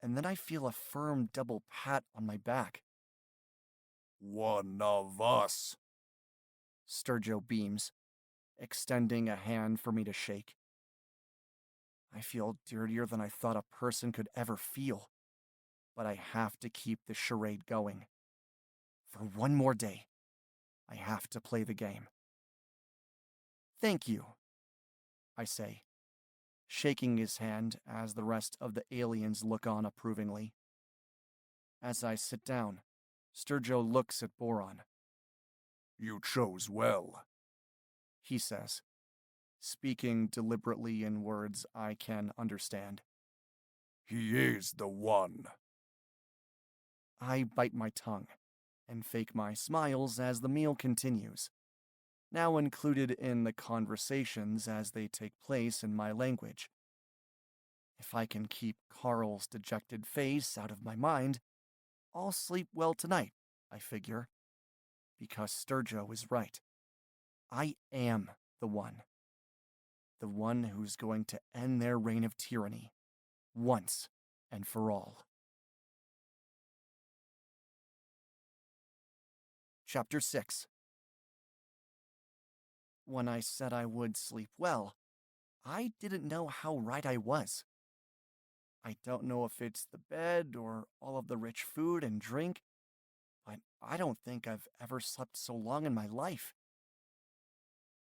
and then I feel a firm double pat on my back. One of us. Sturgio beams, extending a hand for me to shake. I feel dirtier than I thought a person could ever feel, but I have to keep the charade going. For one more day, I have to play the game. Thank you, I say, shaking his hand as the rest of the aliens look on approvingly. As I sit down, Sturgio looks at Boron. You chose well, he says, speaking deliberately in words I can understand. He is the one. I bite my tongue and fake my smiles as the meal continues, now included in the conversations as they take place in my language. If I can keep Carl's dejected face out of my mind, I'll sleep well tonight, I figure. Because Sturgio is right. I am the one. The one who's going to end their reign of tyranny, once and for all. Chapter 6. When I said I would sleep well, I didn't know how right I was. I don't know if it's the bed or all of the rich food and drink, but I don't think I've ever slept so long in my life.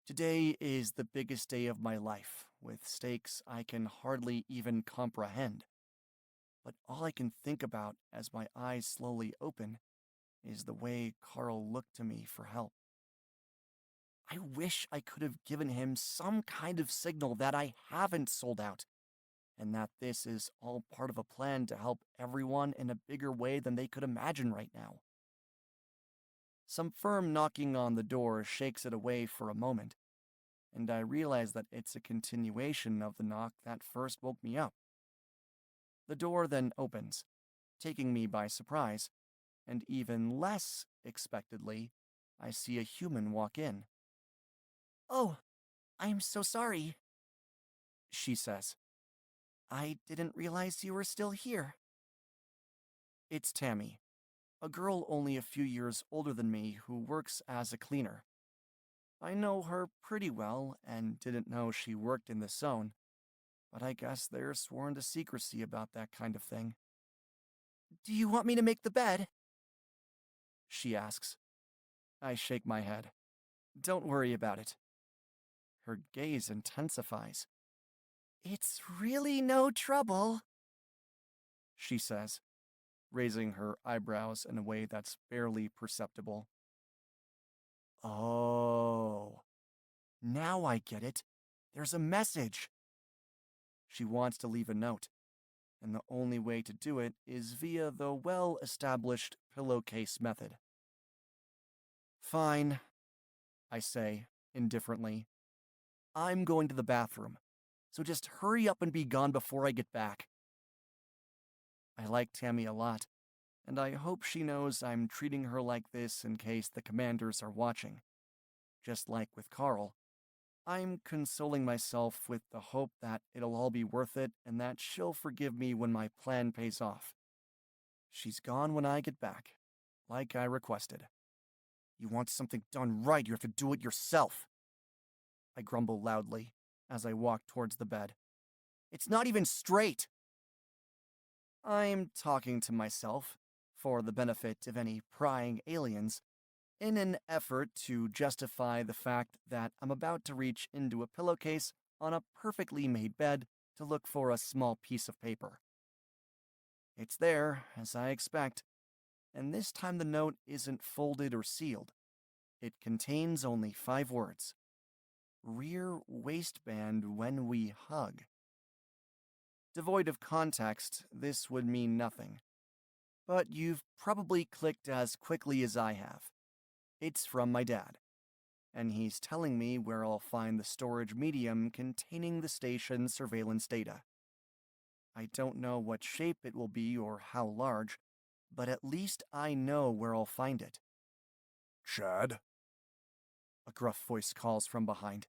Today is the biggest day of my life, with stakes I can hardly even comprehend. But all I can think about as my eyes slowly open is the way Carl looked to me for help. I wish I could have given him some kind of signal that I haven't sold out, and that this is all part of a plan to help everyone in a bigger way than they could imagine right now. Some firm knocking on the door shakes it away for a moment, and I realize that it's a continuation of the knock that first woke me up. The door then opens, taking me by surprise, and even less expectedly, I see a human walk in. Oh, I'm so sorry, she says. I didn't realize you were still here. It's Tammy, a girl only a few years older than me who works as a cleaner. I know her pretty well and didn't know she worked in this zone, but I guess they're sworn to secrecy about that kind of thing. Do you want me to make the bed? She asks. I shake my head. Don't worry about it. Her gaze intensifies. It's really no trouble, she says, raising her eyebrows in a way that's barely perceptible. Oh, now I get it. There's a message. She wants to leave a note, and the only way to do it is via the well-established pillowcase method. Fine, I say, indifferently. I'm going to the bathroom, so just hurry up and be gone before I get back. I like Tammy a lot, and I hope she knows I'm treating her like this in case the commanders are watching. Just like with Carl, I'm consoling myself with the hope that it'll all be worth it and that she'll forgive me when my plan pays off. She's gone when I get back, like I requested. You want something done right, you have to do it yourself, I grumble loudly as I walk towards the bed. It's not even straight. I'm talking to myself, for the benefit of any prying aliens, in an effort to justify the fact that I'm about to reach into a pillowcase on a perfectly made bed to look for a small piece of paper. It's there, as I expect, and this time the note isn't folded or sealed. It contains only 5 words. Rear waistband when we hug. Devoid of context, this would mean nothing. But you've probably clicked as quickly as I have. It's from my dad, and he's telling me where I'll find the storage medium containing the station's surveillance data. I don't know what shape it will be or how large, but at least I know where I'll find it. Chad? A gruff voice calls from behind.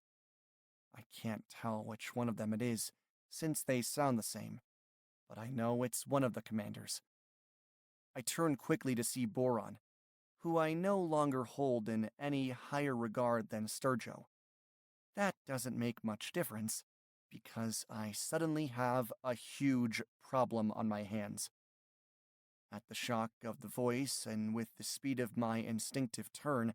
I can't tell which one of them it is, since they sound the same, but I know it's one of the commanders. I turn quickly to see Boron, who I no longer hold in any higher regard than Sturjo. That doesn't make much difference, because I suddenly have a huge problem on my hands. At the shock of the voice and with the speed of my instinctive turn,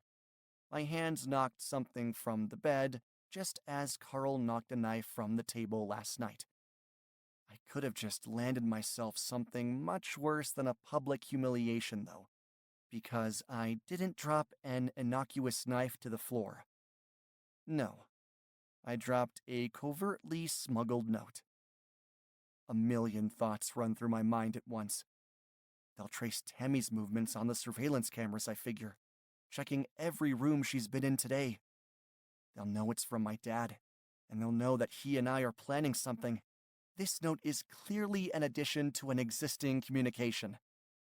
my hands knocked something from the bed just as Carl knocked a knife from the table last night. I could have just landed myself something much worse than a public humiliation, though, because I didn't drop an innocuous knife to the floor. No, I dropped a covertly smuggled note. A million thoughts run through my mind at once. They'll trace Tammy's movements on the surveillance cameras, I figure, checking every room she's been in today. They'll know it's from my dad, and they'll know that he and I are planning something. This note is clearly an addition to an existing communication,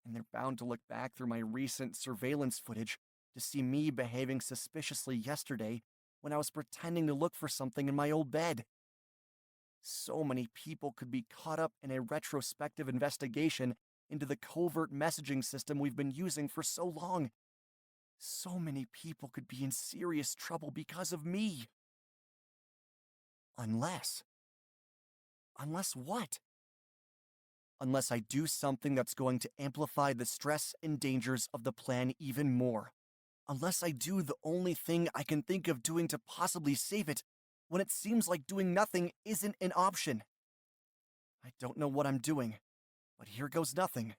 and they're bound to look back through my recent surveillance footage to see me behaving suspiciously yesterday when I was pretending to look for something in my old bed. So many people could be caught up in a retrospective investigation into the covert messaging system we've been using for so long. So many people could be in serious trouble because of me. Unless what? Unless I do something that's going to amplify the stress and dangers of the plan even more. Unless I do the only thing I can think of doing to possibly save it, when it seems like doing nothing isn't an option. I don't know what I'm doing, but here goes nothing.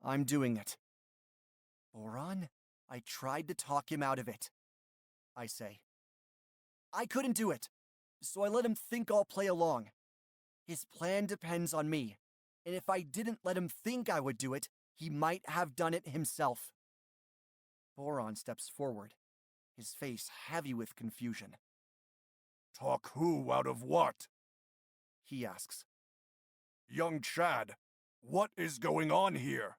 I'm doing it. Boron, I tried to talk him out of it, I say. I couldn't do it, so I let him think I'll play along. His plan depends on me, and if I didn't let him think I would do it, he might have done it himself. Boron steps forward, his face heavy with confusion. Talk who out of what? He asks. Young Chad, what is going on here?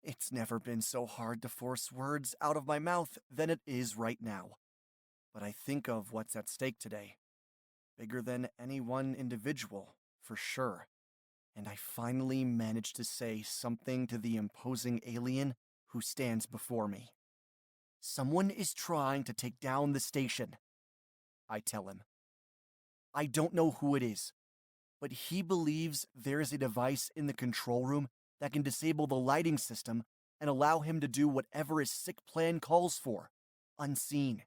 It's never been so hard to force words out of my mouth than it is right now. But I think of what's at stake today. Bigger than any one individual, for sure. And I finally managed to say something to the imposing alien who stands before me. Someone is trying to take down the station, I tell him. I don't know who it is, but he believes there is a device in the control room that can disable the lighting system and allow him to do whatever his sick plan calls for, unseen.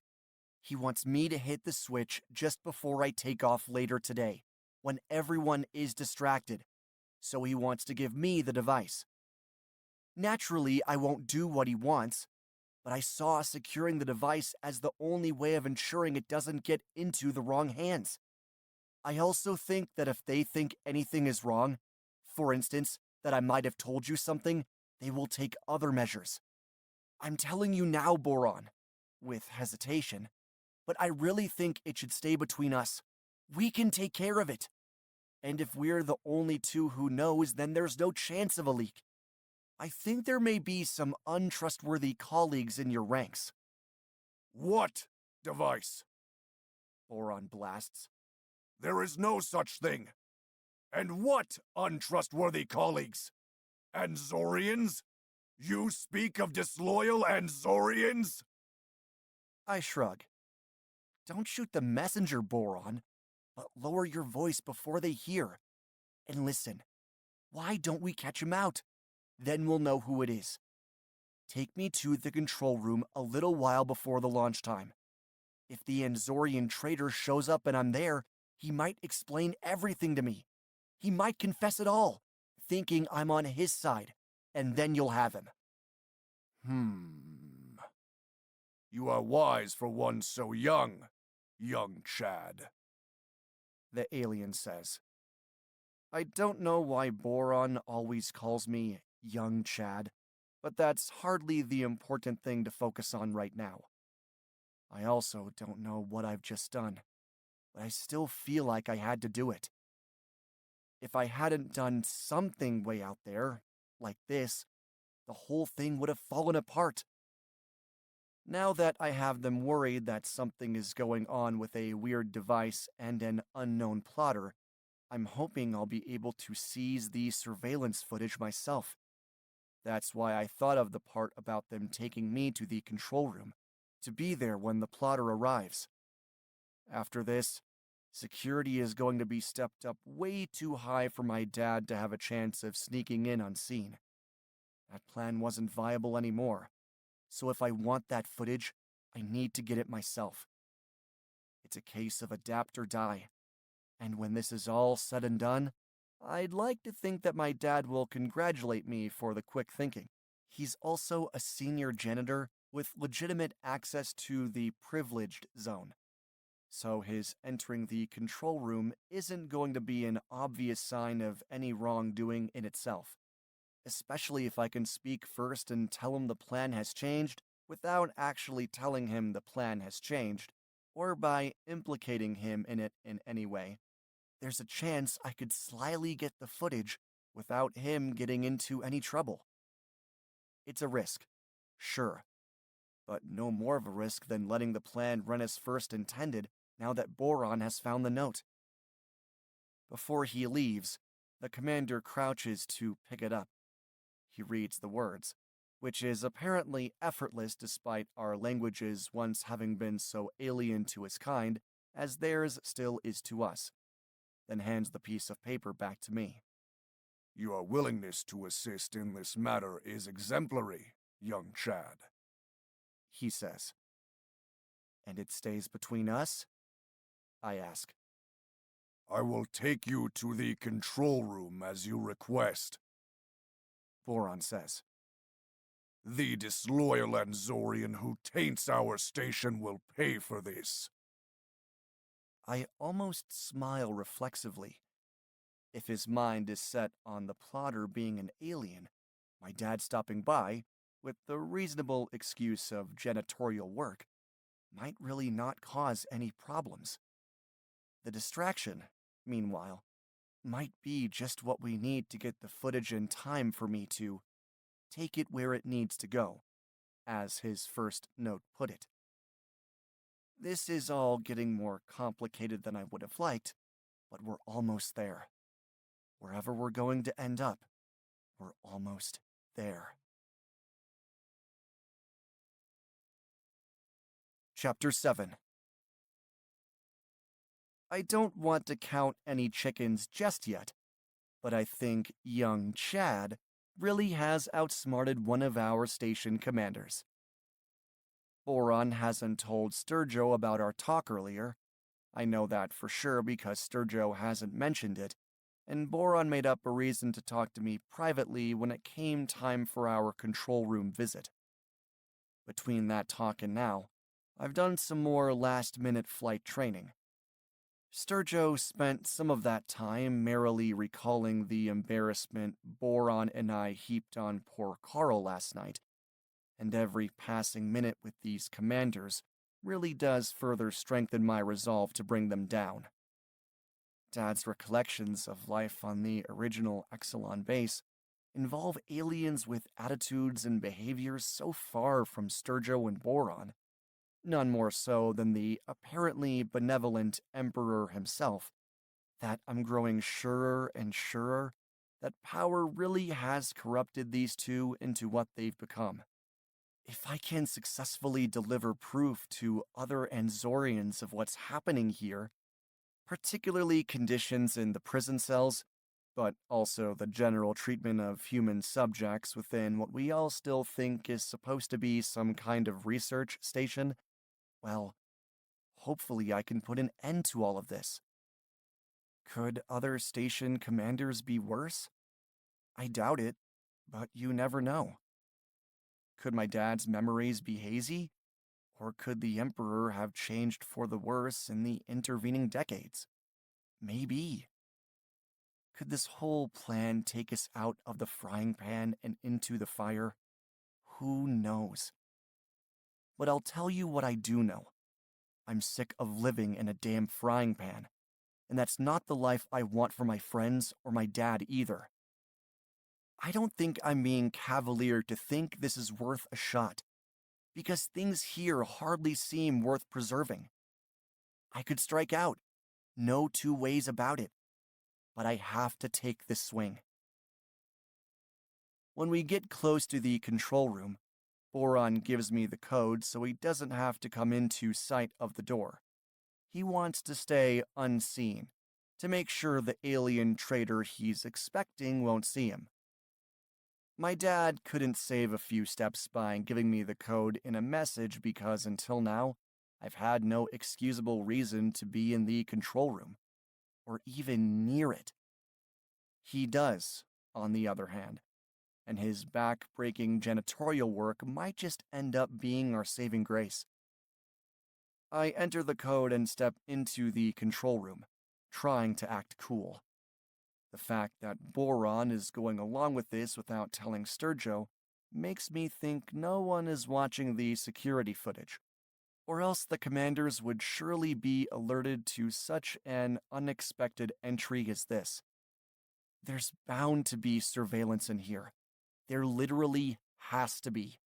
He wants me to hit the switch just before I take off later today, when everyone is distracted, so he wants to give me the device. Naturally, I won't do what he wants, but I saw securing the device as the only way of ensuring it doesn't get into the wrong hands. I also think that if they think anything is wrong, for instance, that I might have told you something, they will take other measures. I'm telling you now, Boron, with hesitation, but I really think it should stay between us. We can take care of it. And if we're the only two who knows, then there's no chance of a leak. I think there may be some untrustworthy colleagues in your ranks. What device? Boron blasts. There is no such thing. And what untrustworthy colleagues? Anzorians? You speak of disloyal Anzorians? I shrug. Don't shoot the messenger, Boron, but lower your voice before they hear. And listen, why don't we catch him out? Then we'll know who it is. Take me to the control room a little while before the launch time. If the Anzorian traitor shows up and I'm there, he might explain everything to me. He might confess it all, thinking I'm on his side, and then you'll have him. You are wise for one so young, young Chad, the alien says. I don't know why Boron always calls me young Chad, but that's hardly the important thing to focus on right now. I also don't know what I've just done, but I still feel like I had to do it. If I hadn't done something way out there, like this, the whole thing would have fallen apart. Now that I have them worried that something is going on with a weird device and an unknown plotter, I'm hoping I'll be able to seize the surveillance footage myself. That's why I thought of the part about them taking me to the control room, to be there when the plotter arrives. After this, security is going to be stepped up way too high for my dad to have a chance of sneaking in unseen. That plan wasn't viable anymore, so if I want that footage, I need to get it myself. It's a case of adapt or die, and when this is all said and done, I'd like to think that my dad will congratulate me for the quick thinking. He's also a senior janitor with legitimate access to the privileged zone, so his entering the control room isn't going to be an obvious sign of any wrongdoing in itself, especially if I can speak first and tell him the plan has changed without actually telling him the plan has changed, or by implicating him in it in any way. There's a chance I could slyly get the footage without him getting into any trouble. It's a risk, sure, but no more of a risk than letting the plan run as first intended now that Boron has found the note. Before he leaves, the commander crouches to pick it up. He reads the words, which is apparently effortless despite our languages once having been so alien to his kind as theirs still is to us, then hands the piece of paper back to me. Your willingness to assist in this matter is exemplary, young Chad, he says. And it stays between us? I ask. I will take you to the control room as you request, Boron says. The disloyal Anzorian who taints our station will pay for this. I almost smile reflexively. If his mind is set on the plotter being an alien, my dad stopping by, with the reasonable excuse of janitorial work, might really not cause any problems. The distraction, meanwhile, might be just what we need to get the footage in time for me to take it where it needs to go, as his first note put it. This is all getting more complicated than I would have liked, but we're almost there. Wherever we're going to end up, we're almost there. Chapter 7. I don't want to count any chickens just yet, but I think young Chad really has outsmarted one of our station commanders. Boron hasn't told Sturjo about our talk earlier. I know that for sure because Sturjo hasn't mentioned it, and Boron made up a reason to talk to me privately when it came time for our control room visit. Between that talk and now, I've done some more last-minute flight training. Sturjo spent some of that time merrily recalling the embarrassment Boron and I heaped on poor Carl last night, and every passing minute with these commanders really does further strengthen my resolve to bring them down. Dad's recollections of life on the original Exelon base involve aliens with attitudes and behaviors so far from Sturgo and Boron, none more so than the apparently benevolent Emperor himself, that I'm growing surer and surer that power really has corrupted these two into what they've become. If I can successfully deliver proof to other Anzorians of what's happening here, particularly conditions in the prison cells, but also the general treatment of human subjects within what we all still think is supposed to be some kind of research station, well, hopefully I can put an end to all of this. Could other station commanders be worse? I doubt it, but you never know. Could my dad's memories be hazy? Or could the Emperor have changed for the worse in the intervening decades? Maybe. Could this whole plan take us out of the frying pan and into the fire? Who knows? But I'll tell you what I do know. I'm sick of living in a damn frying pan, and that's not the life I want for my friends or my dad either. I don't think I'm being cavalier to think this is worth a shot, because things here hardly seem worth preserving. I could strike out, no two ways about it, but I have to take this swing. When we get close to the control room, Boron gives me the code so he doesn't have to come into sight of the door. He wants to stay unseen, to make sure the alien traitor he's expecting won't see him. My dad couldn't save a few steps by giving me the code in a message because until now, I've had no excusable reason to be in the control room, or even near it. He does, on the other hand, and his back-breaking janitorial work might just end up being our saving grace. I enter the code and step into the control room, trying to act cool. The fact that Boron is going along with this without telling Sturgo makes me think no one is watching the security footage, or else the commanders would surely be alerted to such an unexpected entry as this. There's bound to be surveillance in here. There literally has to be.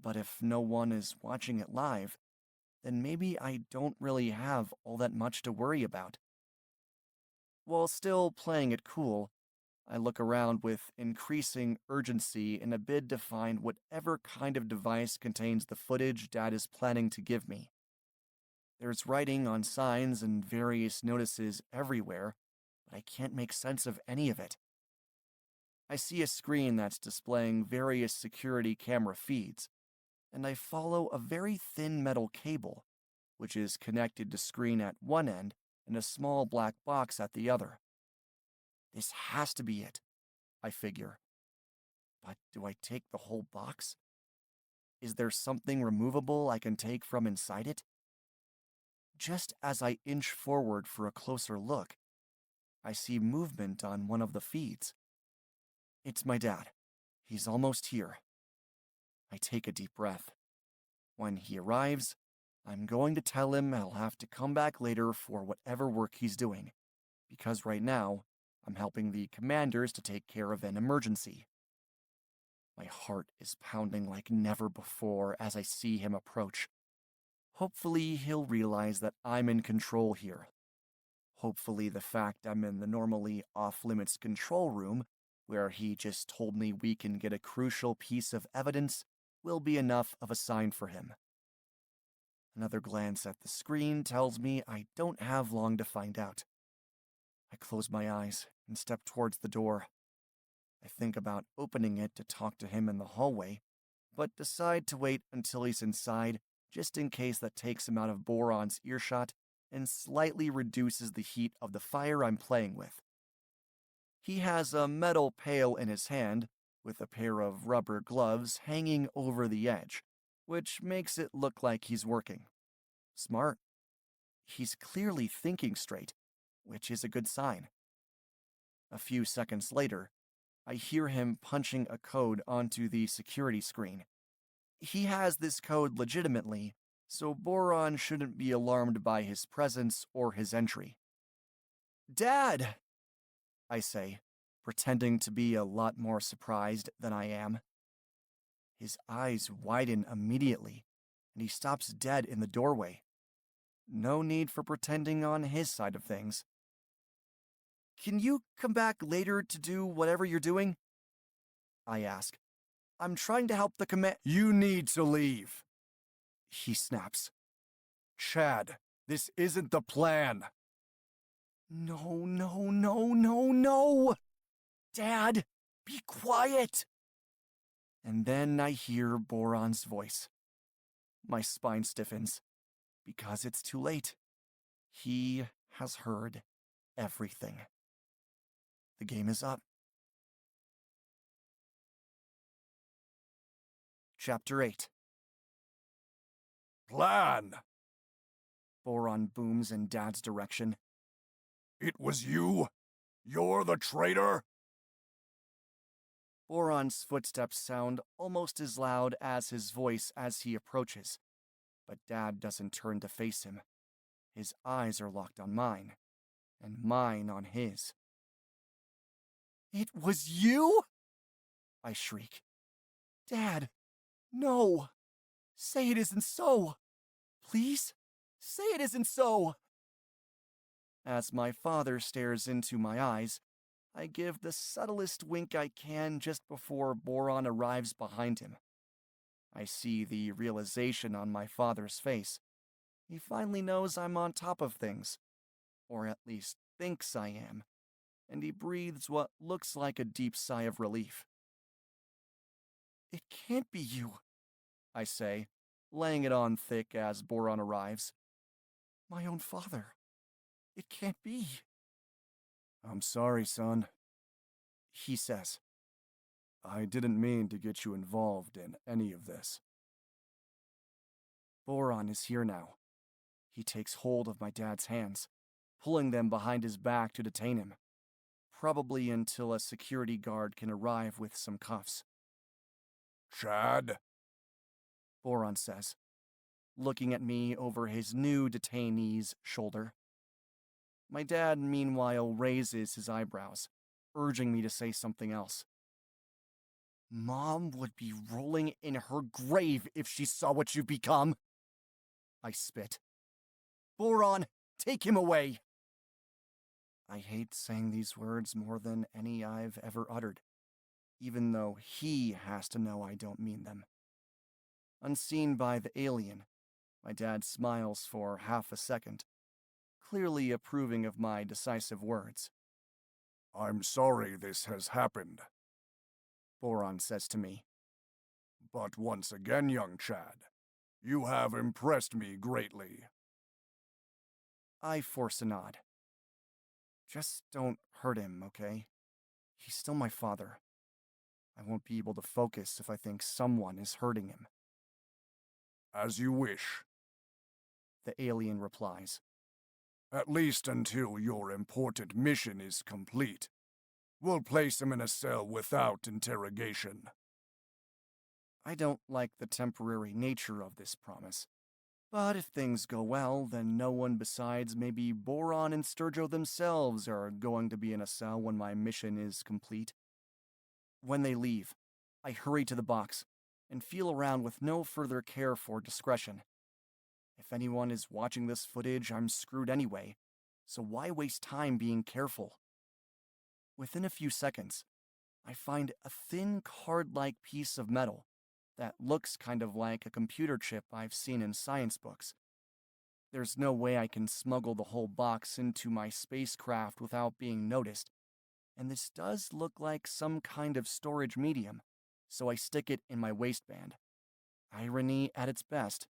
But if no one is watching it live, then maybe I don't really have all that much to worry about. While still playing it cool, I look around with increasing urgency in a bid to find whatever kind of device contains the footage Dad is planning to give me. There's writing on signs and various notices everywhere, but I can't make sense of any of it. I see a screen that's displaying various security camera feeds, and I follow a very thin metal cable, which is connected to screen at one end and a small black box at the other. This has to be it, I figure. But do I take the whole box? Is there something removable I can take from inside it? Just as I inch forward for a closer look, I see movement on one of the feeds. It's my dad. He's almost here. I take a deep breath. When he arrives, I'm going to tell him I'll have to come back later for whatever work he's doing, because right now, I'm helping the commanders to take care of an emergency. My heart is pounding like never before as I see him approach. Hopefully, he'll realize that I'm in control here. Hopefully, the fact I'm in the normally off-limits control room, where he just told me we can get a crucial piece of evidence, will be enough of a sign for him. Another glance at the screen tells me I don't have long to find out. I close my eyes and step towards the door. I think about opening it to talk to him in the hallway, but decide to wait until he's inside, just in case that takes him out of Boron's earshot and slightly reduces the heat of the fire I'm playing with. He has a metal pail in his hand, with a pair of rubber gloves hanging over the edge, which makes it look like he's working. Smart. He's clearly thinking straight, which is a good sign. A few seconds later, I hear him punching a code onto the security screen, He has this code legitimately, so Boron shouldn't be alarmed by his presence or his entry. Dad! I say, pretending to be a lot more surprised than I am. His eyes widen immediately, and he stops dead in the doorway. No need for pretending on his side of things. Can you come back later to do whatever you're doing? I ask. I'm trying to help the command. You need to leave. He snaps. Chad, this isn't the plan. No, no, no, no, no! Dad, be quiet! And then I hear Boron's voice. My spine stiffens, because it's too late. He has heard everything. The game is up. Chapter 8. Plan! Boron booms in Dad's direction. It was you? You're the traitor? Boron's footsteps sound almost as loud as his voice as he approaches, but Dad doesn't turn to face him. His eyes are locked on mine, and mine on his. It was you? I shriek. Dad, no! Say it isn't so! Please, say it isn't so! As my father stares into my eyes, I give the subtlest wink I can just before Boron arrives behind him. I see the realization on my father's face. He finally knows I'm on top of things, or at least thinks I am, and he breathes what looks like a deep sigh of relief. It can't be you, I say, laying it on thick as Boron arrives. My own father. It can't be. I'm sorry, son, He says. I didn't mean to get you involved in any of this. Boron is here now. He takes hold of my dad's hands, pulling them behind his back to detain him, probably until a security guard can arrive with some cuffs. Chad? Boron says, looking at me over his new detainee's shoulder. My dad, meanwhile, raises his eyebrows, urging me to say something else. Mom would be rolling in her grave if she saw what you've become. I spit. Boron, take him away! I hate saying these words more than any I've ever uttered, even though he has to know I don't mean them. Unseen by the alien, my dad smiles for half a second, clearly approving of my decisive words. I'm sorry this has happened, Boron says to me. but once again, young Chad, you have impressed me greatly. I force a nod. Just don't hurt him, okay? He's still my father. I won't be able to focus if I think someone is hurting him. As you wish, The alien replies. at least until your important mission is complete. We'll place him in a cell without interrogation. I don't like the temporary nature of this promise. But if things go well, then no one besides maybe Boron and Sturgo themselves are going to be in a cell when my mission is complete. When they leave, I hurry to the box and feel around with no further care for discretion. If anyone is watching this footage, I'm screwed anyway, so why waste time being careful? Within a few seconds, I find a thin card-like piece of metal that looks kind of like a computer chip I've seen in science books. There's no way I can smuggle the whole box into my spacecraft without being noticed, and this does look like some kind of storage medium, so I stick it in my waistband. Irony at its best,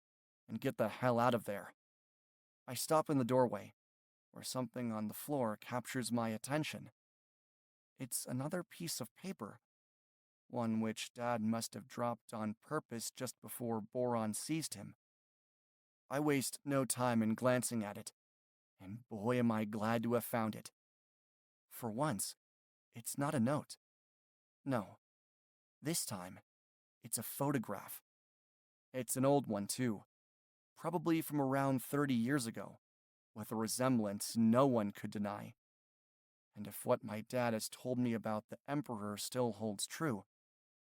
and get the hell out of there. I stop in the doorway, where something on the floor captures my attention. It's another piece of paper, one which Dad must have dropped on purpose just before Boron seized him. I waste no time in glancing at it, and boy am I glad to have found it. For once, it's not a note. No, this time, it's a photograph. It's an old one, too, probably from around 30 years ago, with a resemblance no one could deny. And if what my dad has told me about the Emperor still holds true,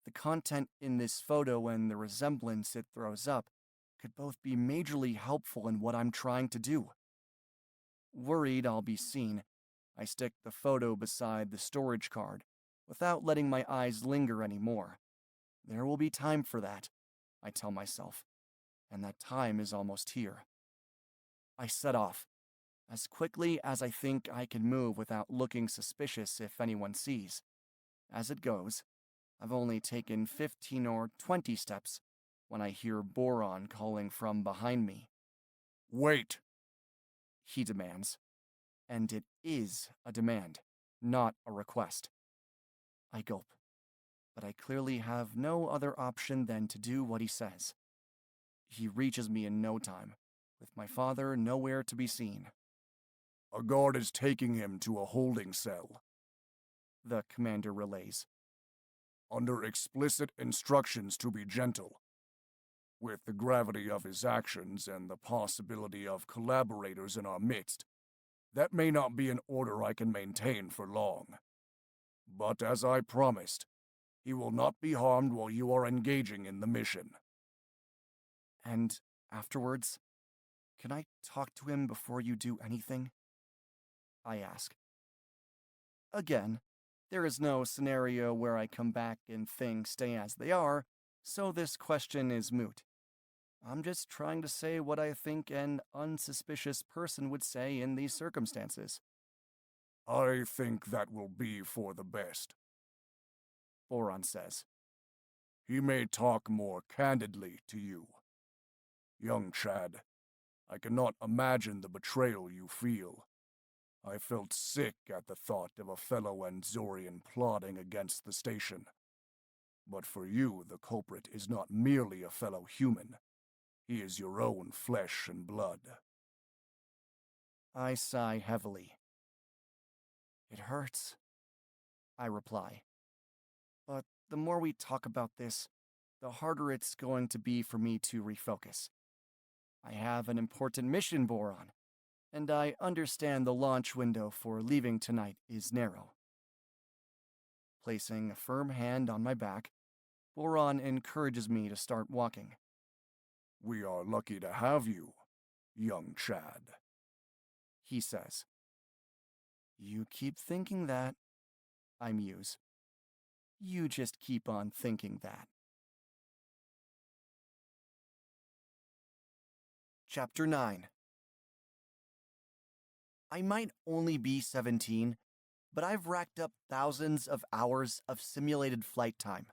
the content in this photo and the resemblance it throws up could both be majorly helpful in what I'm trying to do. Worried I'll be seen, I stick the photo beside the storage card, without letting my eyes linger anymore. There will be time for that, I tell myself, and that time is almost here. I set off, as quickly as I think I can move without looking suspicious if anyone sees. As it goes, I've only taken 15 or 20 steps when I hear Boron calling from behind me. Wait! He demands. And it is a demand, not a request. I gulp, but I clearly have no other option than to do what he says. He reaches me in no time, with my father nowhere to be seen. A guard is taking him to a holding cell, The commander relays. under explicit instructions to be gentle. With the gravity of his actions and the possibility of collaborators in our midst, that may not be an order I can maintain for long. But as I promised, he will not be harmed while you are engaging in the mission. And afterwards, can I talk to him before you do anything? I ask. Again, there is no scenario where I come back and things stay as they are, so this question is moot. I'm just trying to say what I think an unsuspicious person would say in these circumstances. I think that will be for the best. Boron says. He may talk more candidly to you. Young Chad, I cannot imagine the betrayal you feel. I felt sick at the thought of a fellow Anzorian plotting against the station. But for you, the culprit is not merely a fellow human. He is your own flesh and blood. I sigh heavily. It hurts, I reply. But the more we talk about this, the harder it's going to be for me to refocus. I have an important mission, Boron, and I understand the launch window for leaving tonight is narrow. Placing a firm hand on my back, Boron encourages me to start walking. We are lucky to have you, young Chad, He says. You keep thinking that, I muse. You just keep on thinking that. Chapter 9. I might only be 17, but I've racked up thousands of hours of simulated flight time.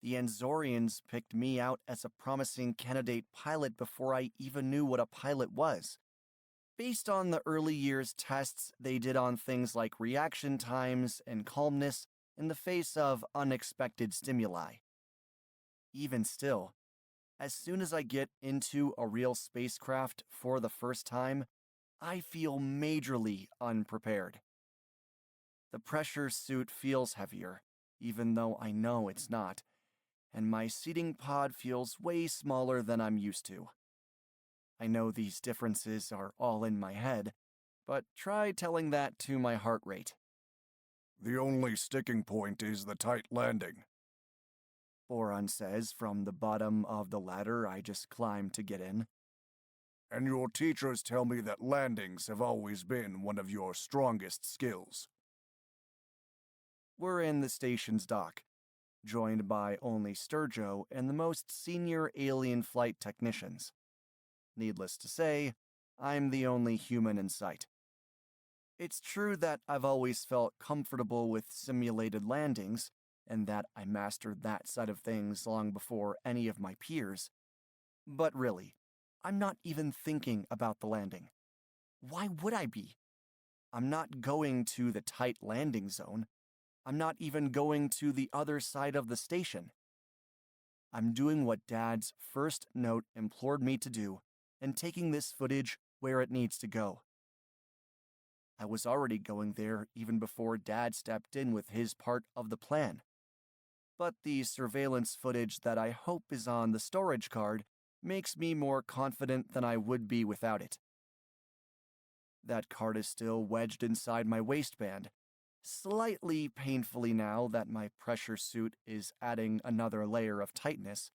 The Anzorians picked me out as a promising candidate pilot before I even knew what a pilot was, based on the early years tests they did on things like reaction times and calmness in the face of unexpected stimuli. Even still, as soon as I get into a real spacecraft for the first time, I feel majorly unprepared. The pressure suit feels heavier, even though I know it's not, and my seating pod feels way smaller than I'm used to. I know these differences are all in my head, but try telling that to my heart rate. The only sticking point is the tight landing, Boron says from the bottom of the ladder I just climbed to get in. and your teachers tell me that landings have always been one of your strongest skills. We're in the station's dock, joined by only Sturjo and the most senior alien flight technicians. Needless to say, I'm the only human in sight. It's true that I've always felt comfortable with simulated landings, and that I mastered that side of things long before any of my peers. But really, I'm not even thinking about the landing. Why would I be? I'm not going to the tight landing zone. I'm not even going to the other side of the station. I'm doing what Dad's first note implored me to do, and taking this footage where it needs to go. I was already going there even before Dad stepped in with his part of the plan. but the surveillance footage that I hope is on the storage card makes me more confident than I would be without it. That card is still wedged inside my waistband, slightly painfully now that my pressure suit is adding another layer of tightness,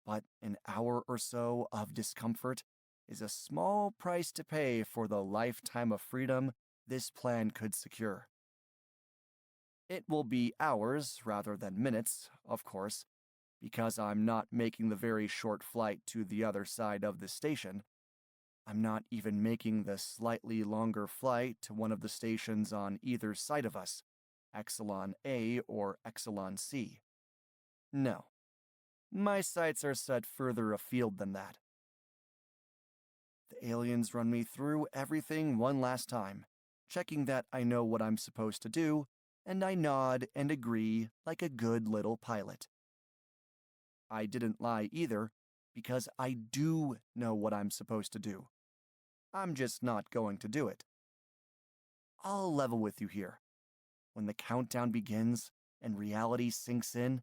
but an hour or so of discomfort is a small price to pay for the lifetime of freedom this plan could secure. It will be hours rather than minutes, of course, because I'm not making the very short flight to the other side of the station. I'm not even making the slightly longer flight to one of the stations on either side of us, Exelon A or Exelon C. No, my sights are set further afield than that. The aliens run me through everything one last time, checking that I know what I'm supposed to do, and I nod and agree like a good little pilot. I didn't lie either, because I do know what I'm supposed to do. I'm just not going to do it. I'll level with you here. When the countdown begins and reality sinks in,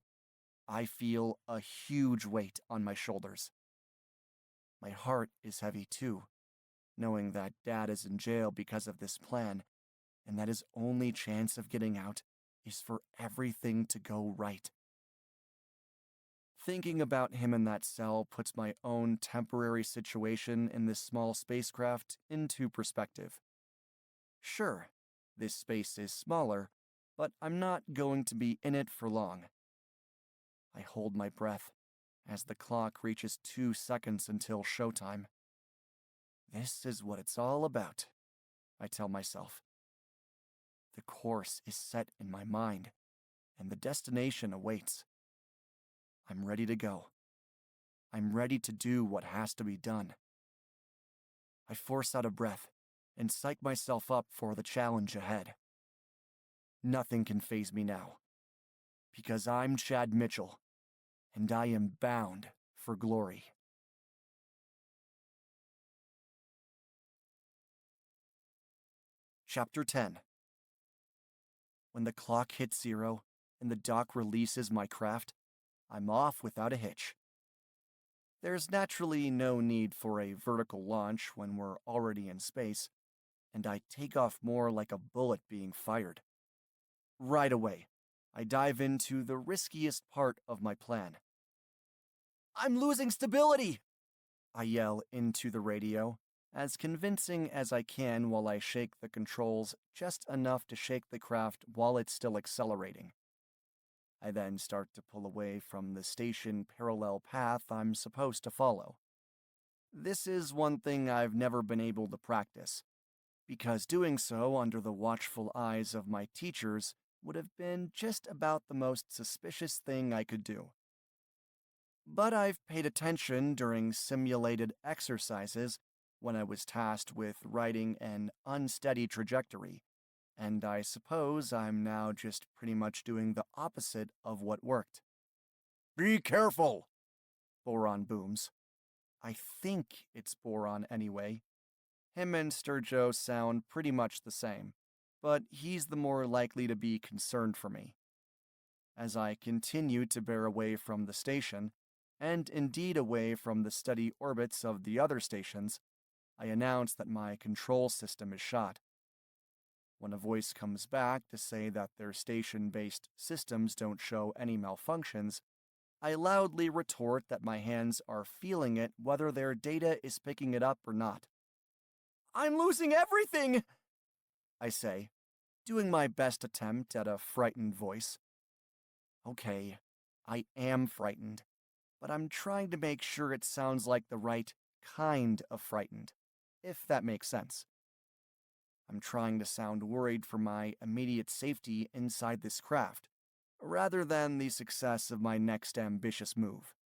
I feel a huge weight on my shoulders. My heart is heavy too, knowing that Dad is in jail because of this plan, and that his only chance of getting out is for everything to go right. Thinking about him in that cell puts my own temporary situation in this small spacecraft into perspective. Sure, this space is smaller, but I'm not going to be in it for long. I hold my breath as the clock reaches 2 seconds until showtime. This is what it's all about, I tell myself. The course is set in my mind, and the destination awaits. I'm ready to go. I'm ready to do what has to be done. I force out a breath and psych myself up for the challenge ahead. Nothing can faze me now, because I'm Chad Mitchell, and I am bound for glory. Chapter 10. When the clock hits 0 and the dock releases my craft, I'm off without a hitch. There's naturally no need for a vertical launch when we're already in space, and I take off more like a bullet being fired. Right away, I dive into the riskiest part of my plan. "I'm losing stability!" I yell into the radio, as convincing as I can while I shake the controls just enough to shake the craft while it's still accelerating. I then start to pull away from the station parallel path I'm supposed to follow. This is one thing I've never been able to practice, because doing so under the watchful eyes of my teachers would have been just about the most suspicious thing I could do. But I've paid attention during simulated exercises when I was tasked with writing an unsteady trajectory, and I suppose I'm now just pretty much doing the opposite of what worked. Be careful! Boron booms. I think it's Boron anyway. Him and Sturgeon sound pretty much the same, but he's the more likely to be concerned for me. As I continue to bear away from the station, and indeed away from the steady orbits of the other stations, I announce that my control system is shot. When a voice comes back to say that their station-based systems don't show any malfunctions, I loudly retort that my hands are feeling it whether their data is picking it up or not. "I'm losing everything!" I say, doing my best attempt at a frightened voice. Okay, I am frightened, but I'm trying to make sure it sounds like the right kind of frightened, if that makes sense. I'm trying to sound worried for my immediate safety inside this craft, rather than the success of my next ambitious move.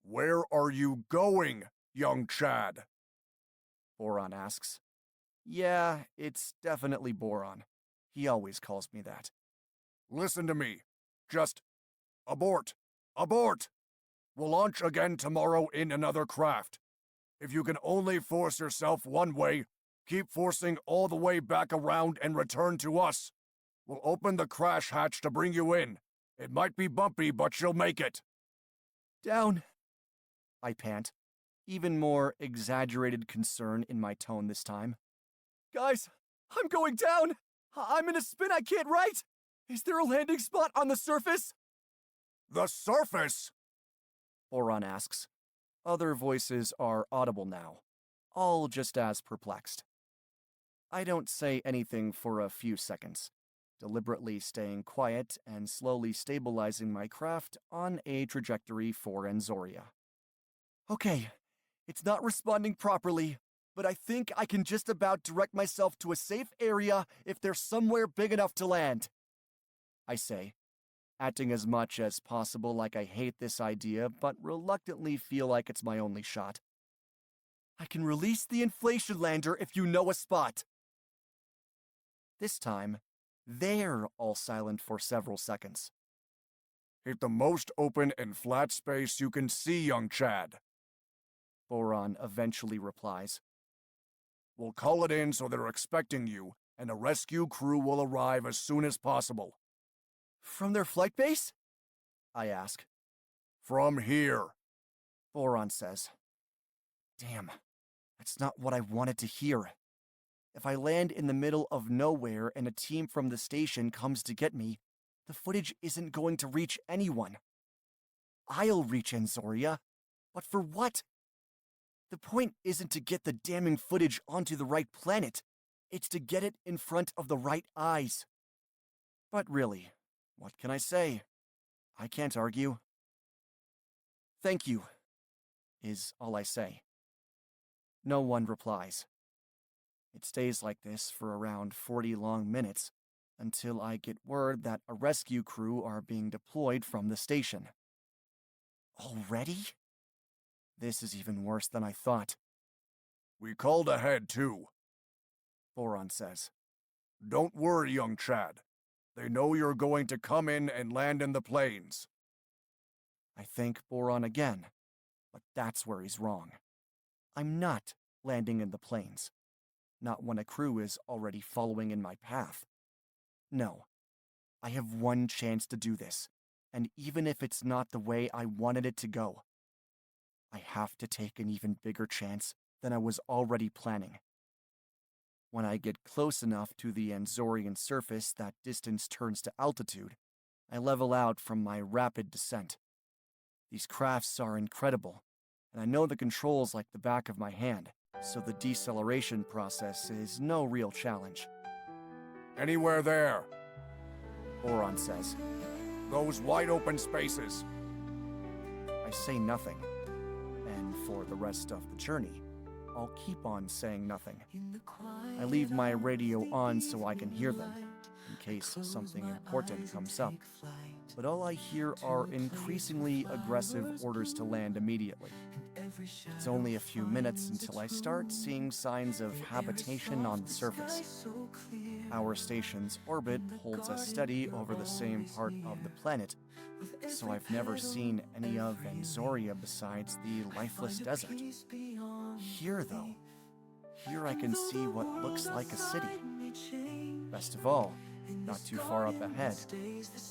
Where are you going, young Chad? Boron asks. Yeah, it's definitely Boron. He always calls me that. Listen to me. Just abort. Abort! We'll launch again tomorrow in another craft. If you can only force yourself one way, keep forcing all the way back around and return to us. We'll open the crash hatch to bring you in, It might be bumpy, but you'll make it. Down, I pant, even more exaggerated concern in my tone this time. Guys, I'm going down! I'm in a spin I can't right! Is there a landing spot on the surface? The surface? Boron asks. Other voices are audible now, all just as perplexed. I don't say anything for a few seconds, deliberately staying quiet and slowly stabilizing my craft on a trajectory for Anzoria. Okay, it's not responding properly, but I think I can just about direct myself to a safe area if there's somewhere big enough to land, I say, acting as much as possible like I hate this idea, but reluctantly feel like it's my only shot. I can release the inflation lander if you know a spot. This time, they're all silent for several seconds. Hit the most open and flat space you can see, young Chad, Boron eventually replies. We'll call it in so they're expecting you, and a rescue crew will arrive as soon as possible. From their flight base? I ask. From here, Boron says. Damn, that's not what I wanted to hear. If I land in the middle of nowhere and a team from the station comes to get me, the footage isn't going to reach anyone. I'll reach Anzoria, but for what? The point isn't to get the damning footage onto the right planet. It's to get it in front of the right eyes. But really, what can I say? I can't argue. Thank you, is all I say. No one replies. It stays like this for around 40 long minutes, until I get word that a rescue crew are being deployed from the station. Already? This is even worse than I thought, we called ahead too, Boron says. Don't worry, young Chad. They know you're going to come in and land in the plains. I thank Boron again, but that's where he's wrong. I'm not landing in the plains. Not when a crew is already following in my path. No, I have one chance to do this, and even if it's not the way I wanted it to go, I have to take an even bigger chance than I was already planning. When I get close enough to the Anzorian surface that distance turns to altitude, I level out from my rapid descent. These crafts are incredible, and I know the controls like the back of my hand, so the deceleration process is no real challenge. Anywhere there, Boron says. Those wide open spaces. I say nothing, and for the rest of the journey, I'll keep on saying nothing. I leave my radio on so I can hear them, in case something important comes up. But all I hear are increasingly aggressive orders to land immediately. It's only a few minutes until I start seeing signs of habitation on the surface. Our station's orbit holds us steady over the same part of the planet, so I've never seen any of Anzoria besides the lifeless desert. Here, though, here I can see what looks like a city. Best of all, not too far up ahead,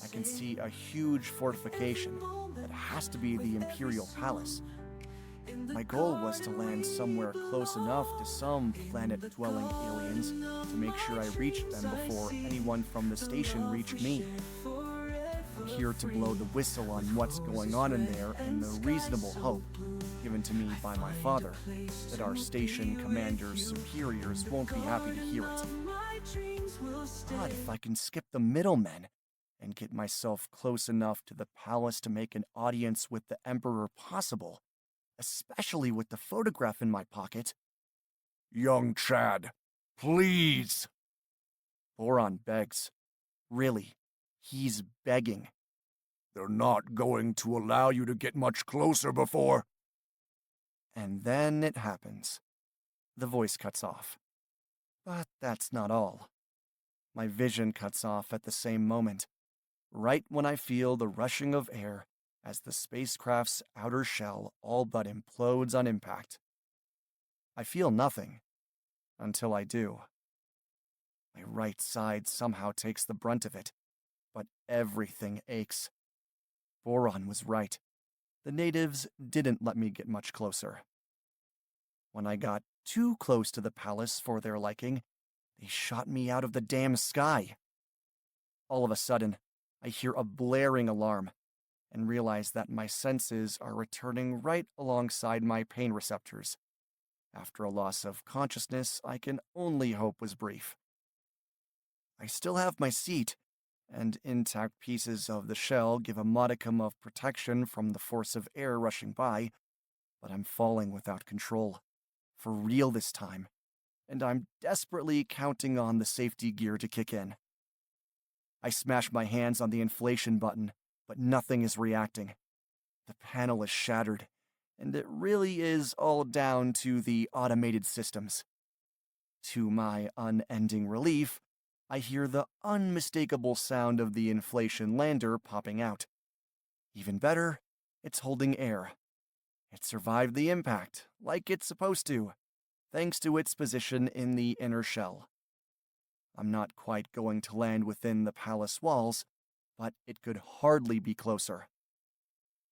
I can see a huge fortification that has to be the Imperial Palace. My goal was to land somewhere close enough to some planet-dwelling aliens to make sure I reached them before anyone from the station reached me. I'm here to blow the whistle on what's going on in there in the reasonable hope, given to me by my father, that our station commander's superiors won't be happy to hear it. But if I can skip the middlemen and get myself close enough to the palace to make an audience with the Emperor possible, especially with the photograph in my pocket. Young Chad, please. Boron begs. Really, he's begging. They're not going to allow you to get much closer before. And then it happens. The voice cuts off. But that's not all. My vision cuts off at the same moment, right when I feel the rushing of air as the spacecraft's outer shell all but implodes on impact. I feel nothing, until I do. My right side somehow takes the brunt of it, but everything aches. Boron was right. The natives didn't let me get much closer. When I got too close to the palace for their liking, they shot me out of the damn sky. All of a sudden, I hear a blaring alarm and realize that my senses are returning right alongside my pain receptors. After a loss of consciousness I can only hope was brief. I still have my seat, and intact pieces of the shell give a modicum of protection from the force of air rushing by, but I'm falling without control. For real this time, and I'm desperately counting on the safety gear to kick in. I smash my hands on the inflation button, but nothing is reacting. The panel is shattered, and it really is all down to the automated systems. To my unending relief, I hear the unmistakable sound of the inflation lander popping out. Even better, it's holding air. It survived the impact, like it's supposed to, thanks to its position in the inner shell. I'm not quite going to land within the palace walls, but it could hardly be closer.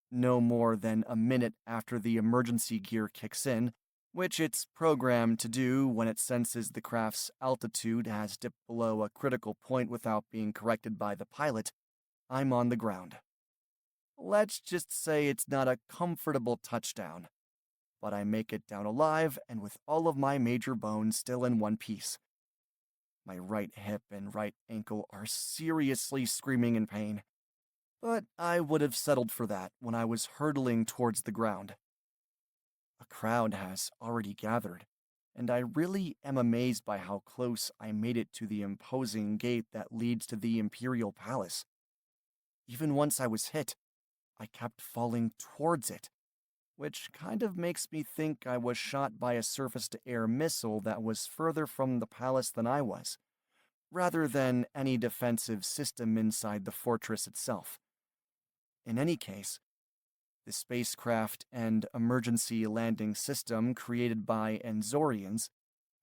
No more than a minute after the emergency gear kicks in, which it's programmed to do when it senses the craft's altitude has dipped below a critical point without being corrected by the pilot, I'm on the ground. Let's just say it's not a comfortable touchdown, but I make it down alive and with all of my major bones still in one piece. My right hip and right ankle are seriously screaming in pain, but I would have settled for that when I was hurtling towards the ground. A crowd has already gathered, and I really am amazed by how close I made it to the imposing gate that leads to the Imperial Palace. Even once I was hit, I kept falling towards it, which kind of makes me think I was shot by a surface-to-air missile that was further from the palace than I was, rather than any defensive system inside the fortress itself. In any case, the spacecraft and emergency landing system created by Enzorians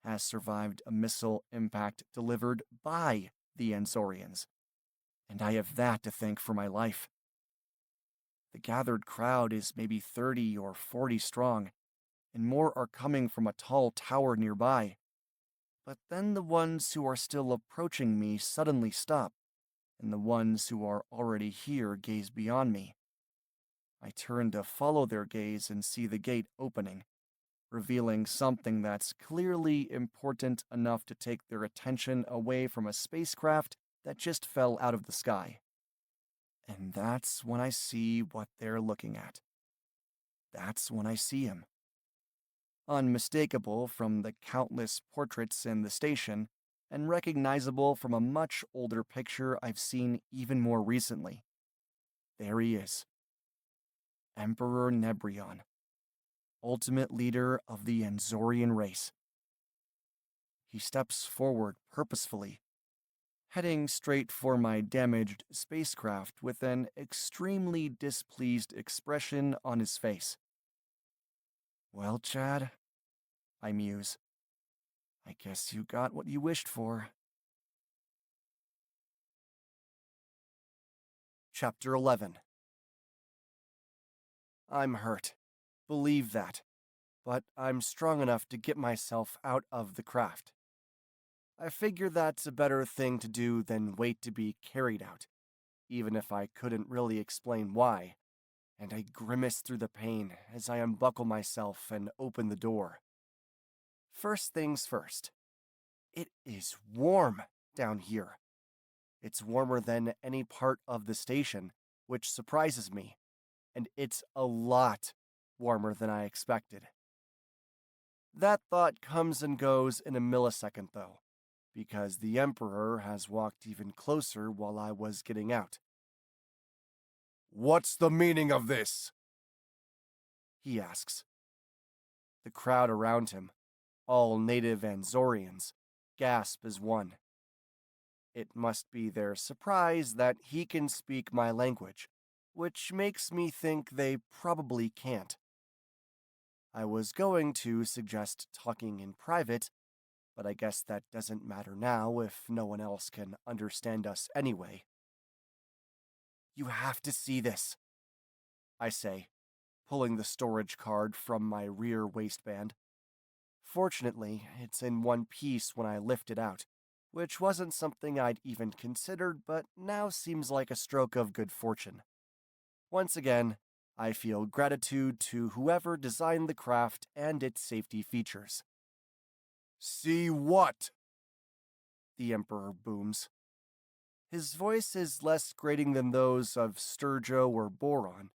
has survived a missile impact delivered by the Enzorians, and I have that to thank for my life. The gathered crowd is maybe 30 or 40 strong, and more are coming from a tall tower nearby. But then the ones who are still approaching me suddenly stop, and the ones who are already here gaze beyond me. I turn to follow their gaze and see the gate opening, revealing something that's clearly important enough to take their attention away from a spacecraft that just fell out of the sky. And that's when I see what they're looking at. That's when I see him. Unmistakable from the countless portraits in the station, and recognizable from a much older picture I've seen even more recently. There he is. Emperor Nebrion, ultimate leader of the Enzorian race. He steps forward purposefully, heading straight for my damaged spacecraft with an extremely displeased expression on his face. Well, Chad, I muse. I guess you got what you wished for. Chapter 11. I'm hurt. Believe that. But I'm strong enough to get myself out of the craft. I figure that's a better thing to do than wait to be carried out, even if I couldn't really explain why, and I grimace through the pain as I unbuckle myself and open the door. First things first. It is warm down here. It's warmer than any part of the station, which surprises me, and it's a lot warmer than I expected. That thought comes and goes in a millisecond, though, because the Emperor has walked even closer while I was getting out. What's the meaning of this? He asks. The crowd around him, all native Anzorians, gasp as one. It must be their surprise that he can speak my language, which makes me think they probably can't. I was going to suggest talking in private, but I guess that doesn't matter now if no one else can understand us anyway. You have to see this, I say, pulling the storage card from my rear waistband. Fortunately, it's in one piece when I lift it out, which wasn't something I'd even considered, but now seems like a stroke of good fortune. Once again, I feel gratitude to whoever designed the craft and its safety features. See what? The Emperor booms. His voice is less grating than those of Sturgio or Boron,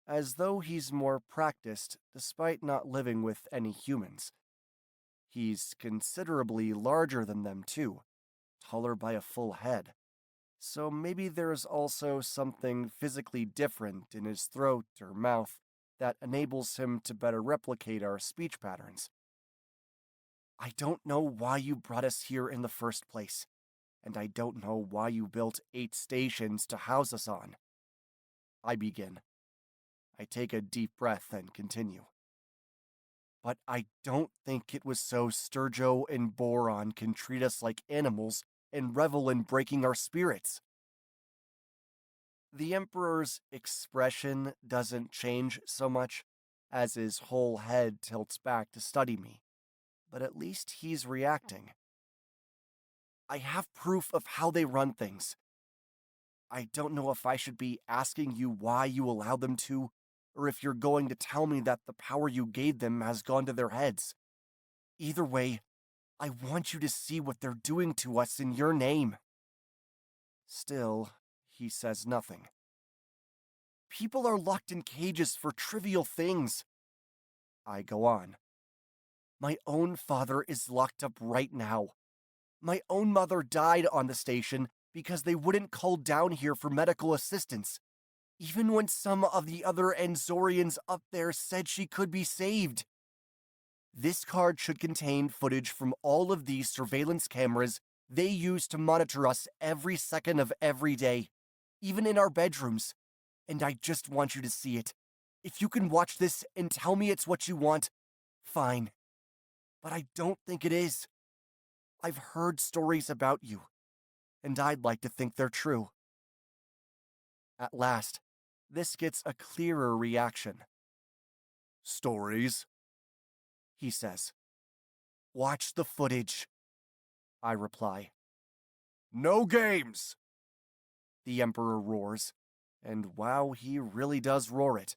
as though he's more practiced despite not living with any humans. He's considerably larger than them, too, taller by a full head. So maybe there's also something physically different in his throat or mouth that enables him to better replicate our speech patterns. I don't know why you brought us here in the first place, and I don't know why you built 8 stations to house us on. I begin. I take a deep breath and continue. But I don't think it was so Sturgio and Boron can treat us like animals and revel in breaking our spirits. The Emperor's expression doesn't change so much, as his whole head tilts back to study me, but at least he's reacting. I have proof of how they run things. I don't know if I should be asking you why you allowed them to, or if you're going to tell me that the power you gave them has gone to their heads. Either way, I want you to see what they're doing to us in your name. Still, he says nothing. People are locked in cages for trivial things. I go on. My own father is locked up right now. My own mother died on the station because they wouldn't call down here for medical assistance, even when some of the other Enzorians up there said she could be saved. This card should contain footage from all of these surveillance cameras they use to monitor us every second of every day, even in our bedrooms. And I just want you to see it. If you can watch this and tell me it's what you want, fine. But I don't think it is. I've heard stories about you, and I'd like to think they're true. At last, this gets a clearer reaction. Stories? He says. Watch the footage, I reply. No games! The Emperor roars, and wow, he really does roar it.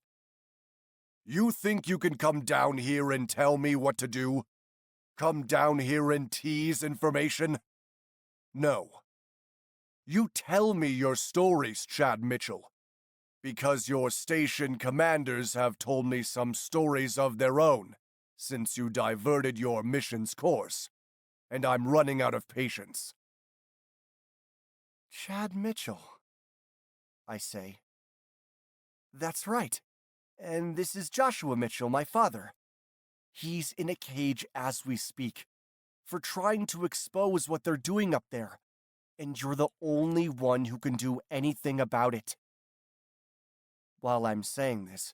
You think you can come down here and tell me what to do? Come down here and tease information? No. You tell me your stories, Chad Mitchell, because your station commanders have told me some stories of their own since you diverted your mission's course, and I'm running out of patience. Chad Mitchell, I say. That's right. And this is Joshua Mitchell, my father. He's in a cage as we speak, for trying to expose what they're doing up there, and you're the only one who can do anything about it. While I'm saying this,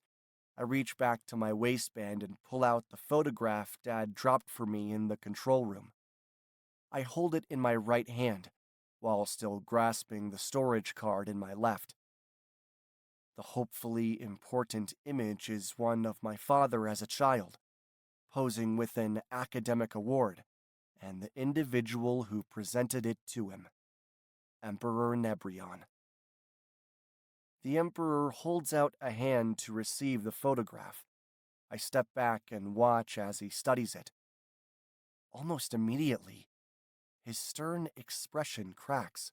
I reach back to my waistband and pull out the photograph Dad dropped for me in the control room. I hold it in my right hand, while still grasping the storage card in my left. The hopefully important image is one of my father as a child, posing with an academic award, and the individual who presented it to him, Emperor Nebrion. The Emperor holds out a hand to receive the photograph. I step back and watch as he studies it. Almost immediately, his stern expression cracks.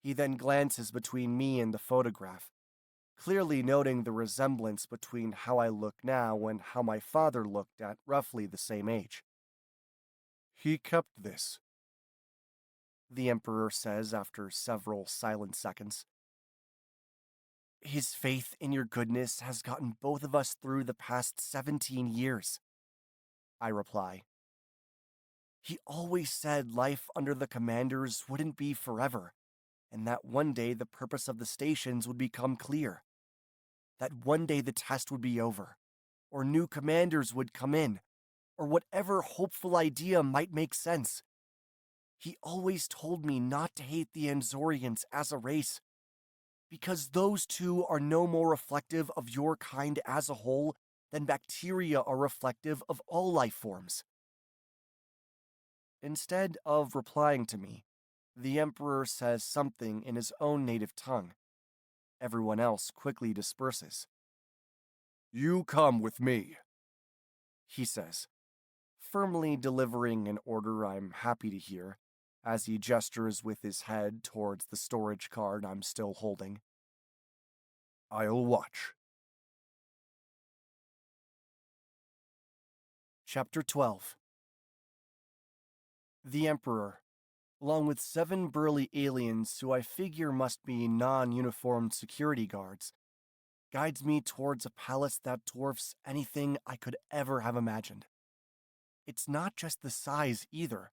He then glances between me and the photograph, clearly noting the resemblance between how I look now and how my father looked at roughly the same age. He kept this, the Emperor says after several silent seconds. His faith in your goodness has gotten both of us through the past 17 years, I reply. He always said life under the commanders wouldn't be forever, and that one day the purpose of the stations would become clear. That one day the test would be over, or new commanders would come in, or whatever hopeful idea might make sense. He always told me not to hate the Enzorians as a race, Because those two are no more reflective of your kind as a whole than bacteria are reflective of all life forms. Instead of replying to me, the Emperor says something in his own native tongue. Everyone else quickly disperses. You come with me, He says, firmly delivering an order I'm happy to hear, as he gestures with his head towards the storage card I'm still holding. I'll watch. Chapter 12. The Emperor, along with 7 burly aliens who I figure must be non-uniformed security guards, guides me towards a palace that dwarfs anything I could ever have imagined. It's not just the size either.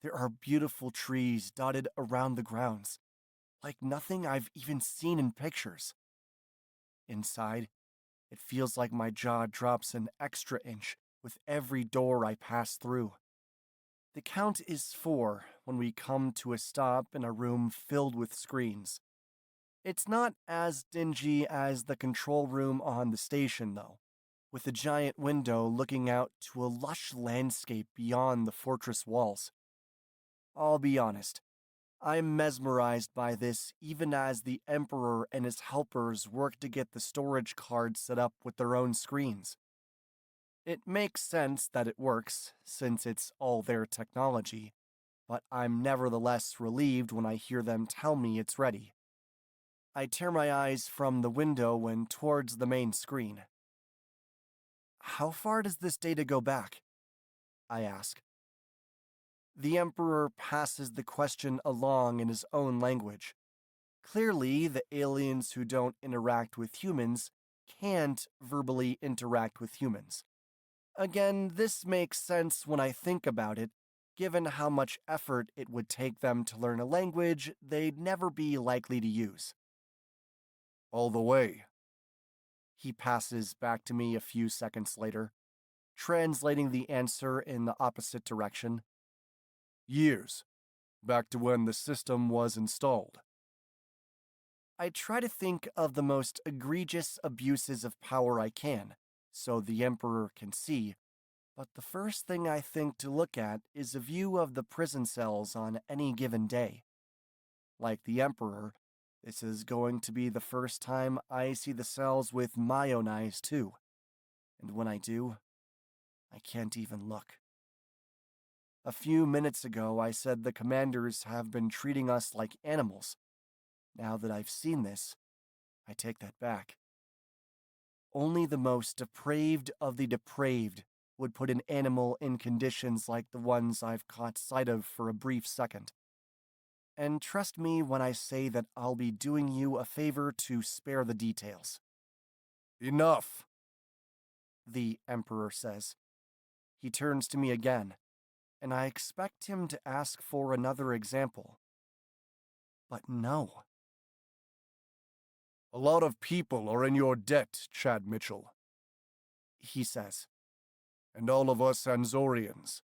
There are beautiful trees dotted around the grounds, like nothing I've even seen in pictures. Inside, it feels like my jaw drops an extra inch with every door I pass through. The count is 4 when we come to a stop in a room filled with screens. It's not as dingy as the control room on the station, though, with a giant window looking out to a lush landscape beyond the fortress walls. I'll be honest, I'm mesmerized by this even as the Emperor and his helpers work to get the storage cards set up with their own screens. It makes sense that it works, since it's all their technology, but I'm nevertheless relieved when I hear them tell me it's ready. I tear my eyes from the window and towards the main screen. How far does this data go back? I ask. The Emperor passes the question along in his own language. Clearly, the aliens who don't interact with humans can't verbally interact with humans. Again, this makes sense when I think about it, given how much effort it would take them to learn a language they'd never be likely to use. All the way. He passes back to me a few seconds later, translating the answer in the opposite direction. Years. Back to when the system was installed. I try to think of the most egregious abuses of power I can, so the Emperor can see, but the first thing I think to look at is a view of the prison cells on any given day. Like the Emperor, this is going to be the first time I see the cells with my own eyes, too. And when I do, I can't even look. A few minutes ago, I said the commanders have been treating us like animals. Now that I've seen this, I take that back. Only the most depraved of the depraved would put an animal in conditions like the ones I've caught sight of for a brief second. And trust me when I say that I'll be doing you a favor to spare the details. Enough, The Emperor says. He turns to me again, and I expect him to ask for another example. But no. A lot of people are in your debt, Chad Mitchell. He says. And all of us Anzorians.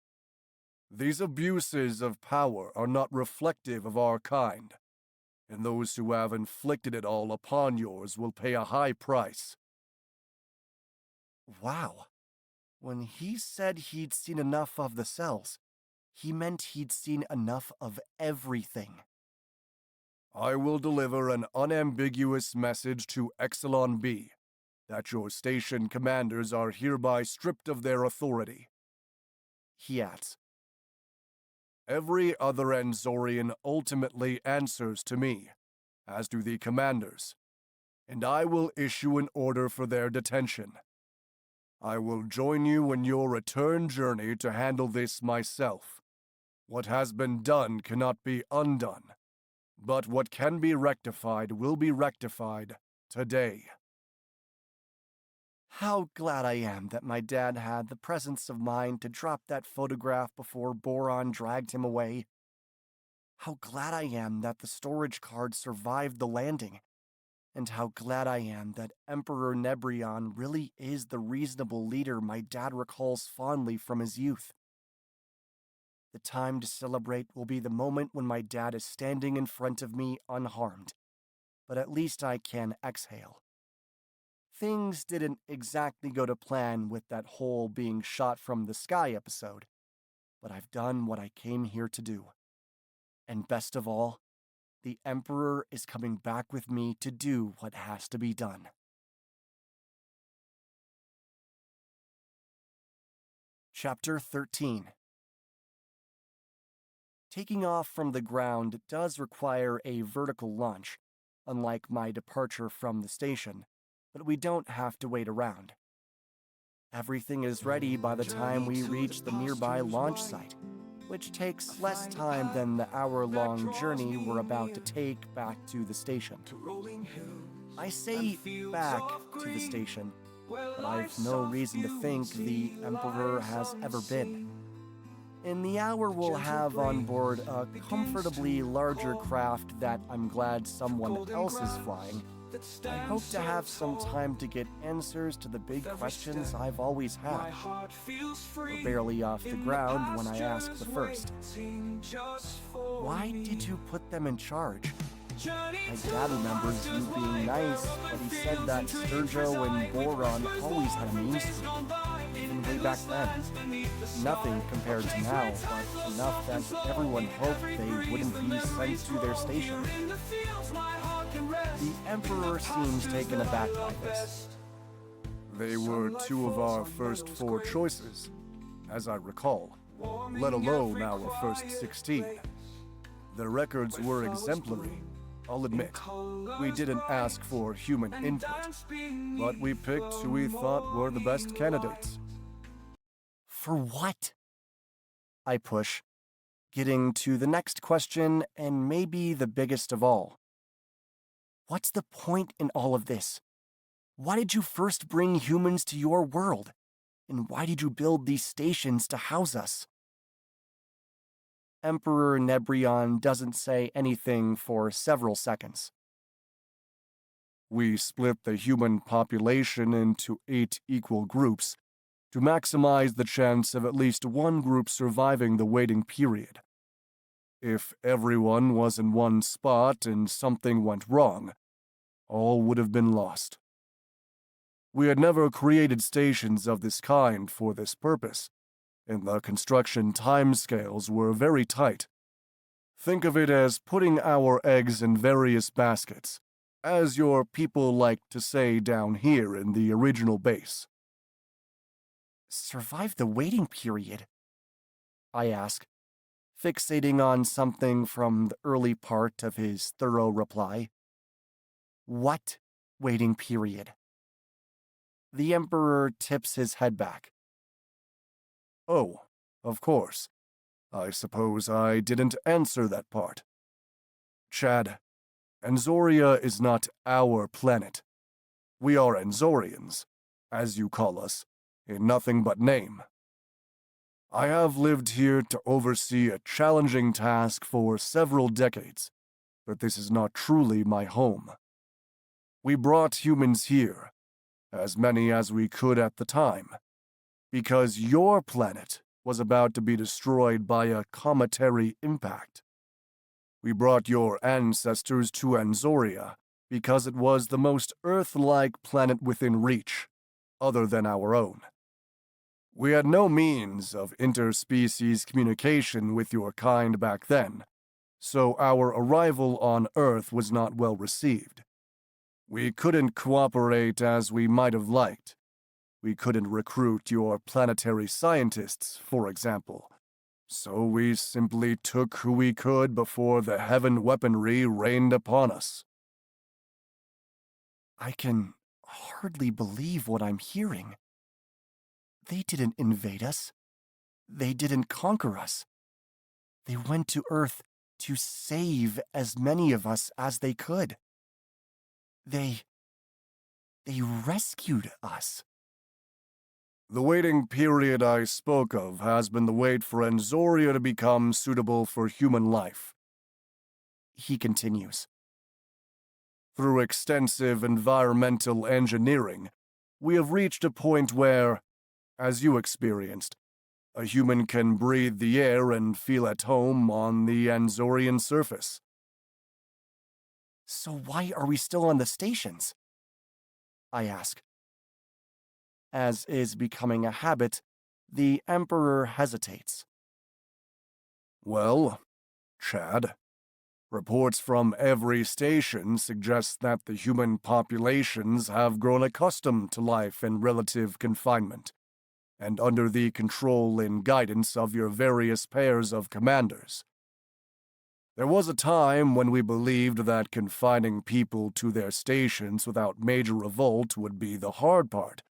These abuses of power are not reflective of our kind, and those who have inflicted it all upon yours will pay a high price. Wow. When he said he'd seen enough of the cells, he meant he'd seen enough of everything. I will deliver an unambiguous message to Exelon B that your station commanders are hereby stripped of their authority. He adds. Every other Anzorian ultimately answers to me, as do the commanders, and I will issue an order for their detention. I will join you in your return journey to handle this myself. What has been done cannot be undone, but what can be rectified will be rectified today. How glad I am that my dad had the presence of mind to drop that photograph before Boron dragged him away. How glad I am that the storage card survived the landing. And how glad I am that Emperor Nebrion really is the reasonable leader my dad recalls fondly from his youth. The time to celebrate will be the moment when my dad is standing in front of me unharmed, but at least I can exhale. Things didn't exactly go to plan with that whole being shot from the sky episode, but I've done what I came here to do. And best of all, the Emperor is coming back with me to do what has to be done. Chapter 13. Taking off from the ground does require a vertical launch, unlike my departure from the station, but we don't have to wait around. Everything is ready by the time we reach the nearby launch site, which takes less time than the hour-long journey we're about to take back to the station. I say back to the station, but I've no reason to think the Emperor has ever been. In the hour we'll have on board a comfortably larger craft that I'm glad someone else is flying, I hope to have some time to get answers to the big questions I've always had. We're barely off the ground when I ask the first. Why did you put them in charge? My dad remembers you being nice, but he said that Sturgio and Boron always had a mean streak, even way back then. Nothing compared to now, but enough that everyone hoped they wouldn't be sent to their station. The Emperor seems taken aback by this. They were two of our first 4 choices, as I recall, let alone our first 16. Their records were exemplary, I'll admit. We didn't ask for human input, but we picked who we thought were the best candidates. For what? I push, getting to the next question and maybe the biggest of all. What's the point in all of this? Why did you first bring humans to your world? And why did you build these stations to house us? Emperor Nebrion doesn't say anything for several seconds. We split the human population into 8 equal groups to maximize the chance of at least one group surviving the waiting period. If everyone was in one spot and something went wrong, all would have been lost. We had never created stations of this kind for this purpose, and the construction timescales were very tight. Think of it as putting our eggs in various baskets, as your people like to say down here in the original base. Survive the waiting period? I ask, fixating on something from the early part of his thorough reply. What waiting period? The Emperor tips his head back. Oh, of course. I suppose I didn't answer that part. Chad, Anzoria is not our planet. We are Anzorians, as you call us, in nothing but name. I have lived here to oversee a challenging task for several decades, but this is not truly my home. We brought humans here, as many as we could at the time, because your planet was about to be destroyed by a cometary impact. We brought your ancestors to Anzoria because it was the most Earth-like planet within reach, other than our own. We had no means of interspecies communication with your kind back then, so our arrival on Earth was not well received. We couldn't cooperate as we might have liked. We couldn't recruit your planetary scientists, for example. So we simply took who we could before the heaven weaponry rained upon us. I can hardly believe what I'm hearing. They didn't invade us. They didn't conquer us. They went to Earth to save as many of us as they could. They rescued us. The waiting period I spoke of has been the wait for Anzoria to become suitable for human life. He continues. Through extensive environmental engineering, we have reached a point where, as you experienced, a human can breathe the air and feel at home on the Anzorian surface. So why are we still on the stations? I ask. As is becoming a habit, the Emperor hesitates. Well, Chad, reports from every station suggest that the human populations have grown accustomed to life in relative confinement, and under the control and guidance of your various pairs of commanders. There was a time when we believed that confining people to their stations without major revolt would be the hard part.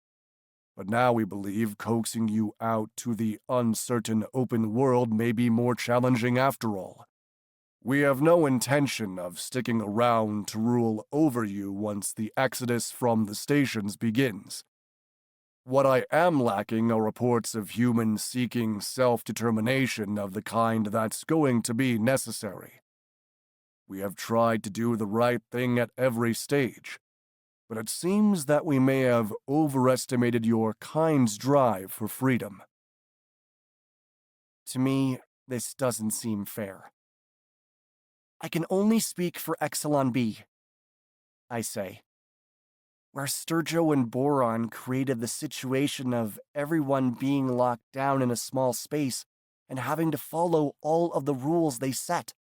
But now we believe coaxing you out to the uncertain open world may be more challenging after all. We have no intention of sticking around to rule over you once the exodus from the stations begins. What I am lacking are reports of humans seeking self-determination of the kind that's going to be necessary. We have tried to do the right thing at every stage, but it seems that we may have overestimated your kind's drive for freedom. To me, this doesn't seem fair. I can only speak for Exelon B, I say. Where Sturgio and Boron created the situation of everyone being locked down in a small space and having to follow all of the rules they set.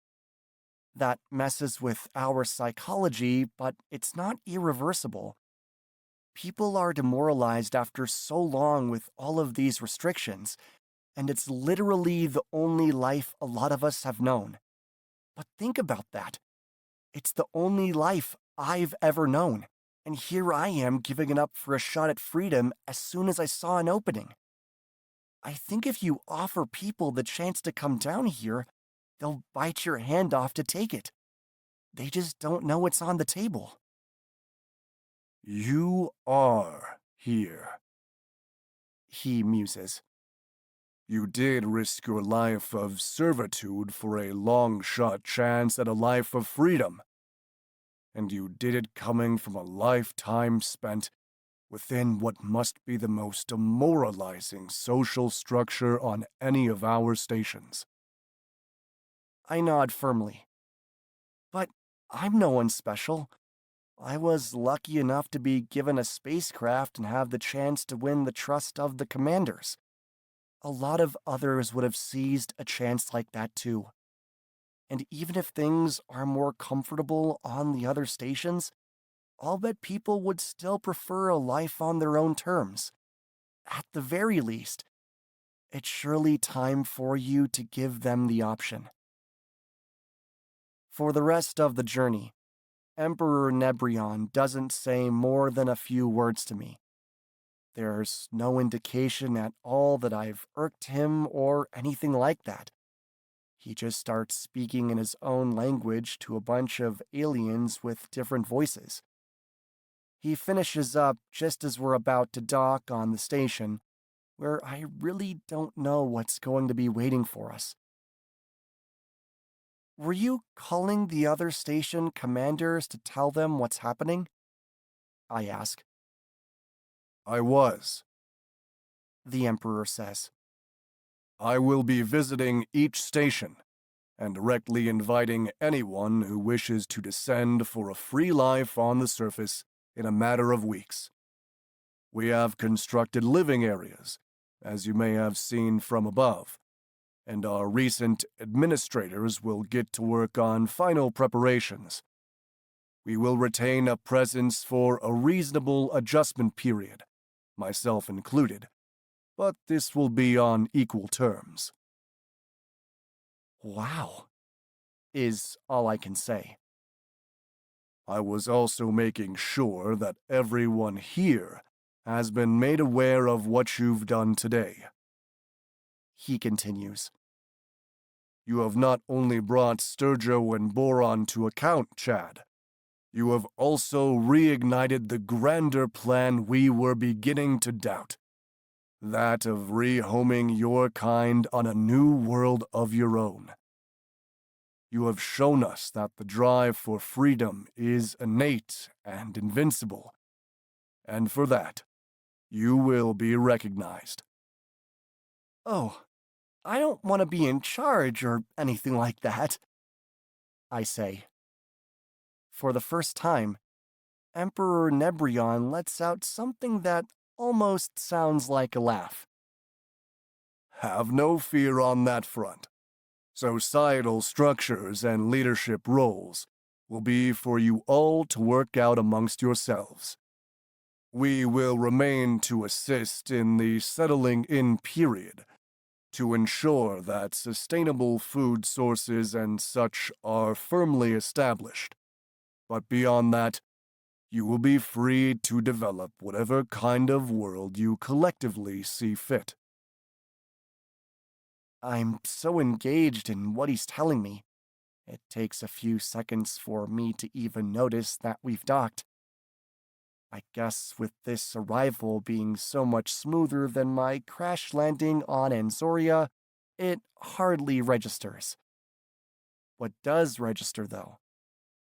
That messes with our psychology, but it's not irreversible. People are demoralized after so long with all of these restrictions, and it's literally the only life a lot of us have known. But think about that. It's the only life I've ever known, and here I am giving it up for a shot at freedom as soon as I saw an opening. I think if you offer people the chance to come down here, they'll bite your hand off to take it. They just don't know it's on the table. You are here, He muses. You did risk your life of servitude for a long-shot chance at a life of freedom. And you did it coming from a lifetime spent within what must be the most demoralizing social structure on any of our stations. I nod firmly. But I'm no one special. I was lucky enough to be given a spacecraft and have the chance to win the trust of the commanders. A lot of others would have seized a chance like that too. And even if things are more comfortable on the other stations, I'll bet people would still prefer a life on their own terms. At the very least, it's surely time for you to give them the option. For the rest of the journey, Emperor Nebrion doesn't say more than a few words to me. There's no indication at all that I've irked him or anything like that. He just starts speaking in his own language to a bunch of aliens with different voices. He finishes up just as we're about to dock on the station, where I really don't know what's going to be waiting for us. Were you calling the other station commanders to tell them what's happening? I ask. I was. The Emperor says. I will be visiting each station and directly inviting anyone who wishes to descend for a free life on the surface in a matter of weeks. We have constructed living areas, as you may have seen from above, and our recent administrators will get to work on final preparations. We will retain a presence for a reasonable adjustment period, myself included, but this will be on equal terms. Wow, is all I can say. I was also making sure that everyone here has been made aware of what you've done today. He continues. You have not only brought Sturgio and Boron to account, Chad. You have also reignited the grander plan we were beginning to doubt. That of rehoming your kind on a new world of your own. You have shown us that the drive for freedom is innate and invincible, and for that, you will be recognized. Oh, I don't want to be in charge or anything like that, I say. For the first time, Emperor Nebrion lets out something that almost sounds like a laugh. Have no fear on that front. Societal structures and leadership roles will be for you all to work out amongst yourselves. We will remain to assist in the settling in period to ensure that sustainable food sources and such are firmly established. But beyond that, you will be free to develop whatever kind of world you collectively see fit. I'm so engaged in what he's telling me. It takes a few seconds for me to even notice that we've docked. I guess with this arrival being so much smoother than my crash landing on Anzoria, it hardly registers. What does register, though,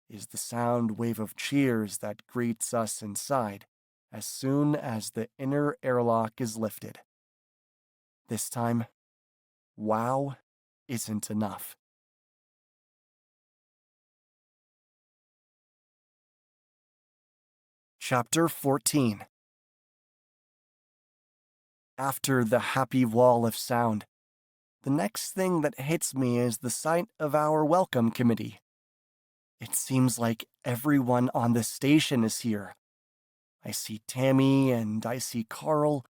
is the sound wave of cheers that greets us inside as soon as the inner airlock is lifted. This time, wow isn't enough. Chapter 14. After the happy wall of sound, the next thing that hits me is the sight of our welcome committee. It seems like everyone on the station is here. I see Tammy and I see Carl,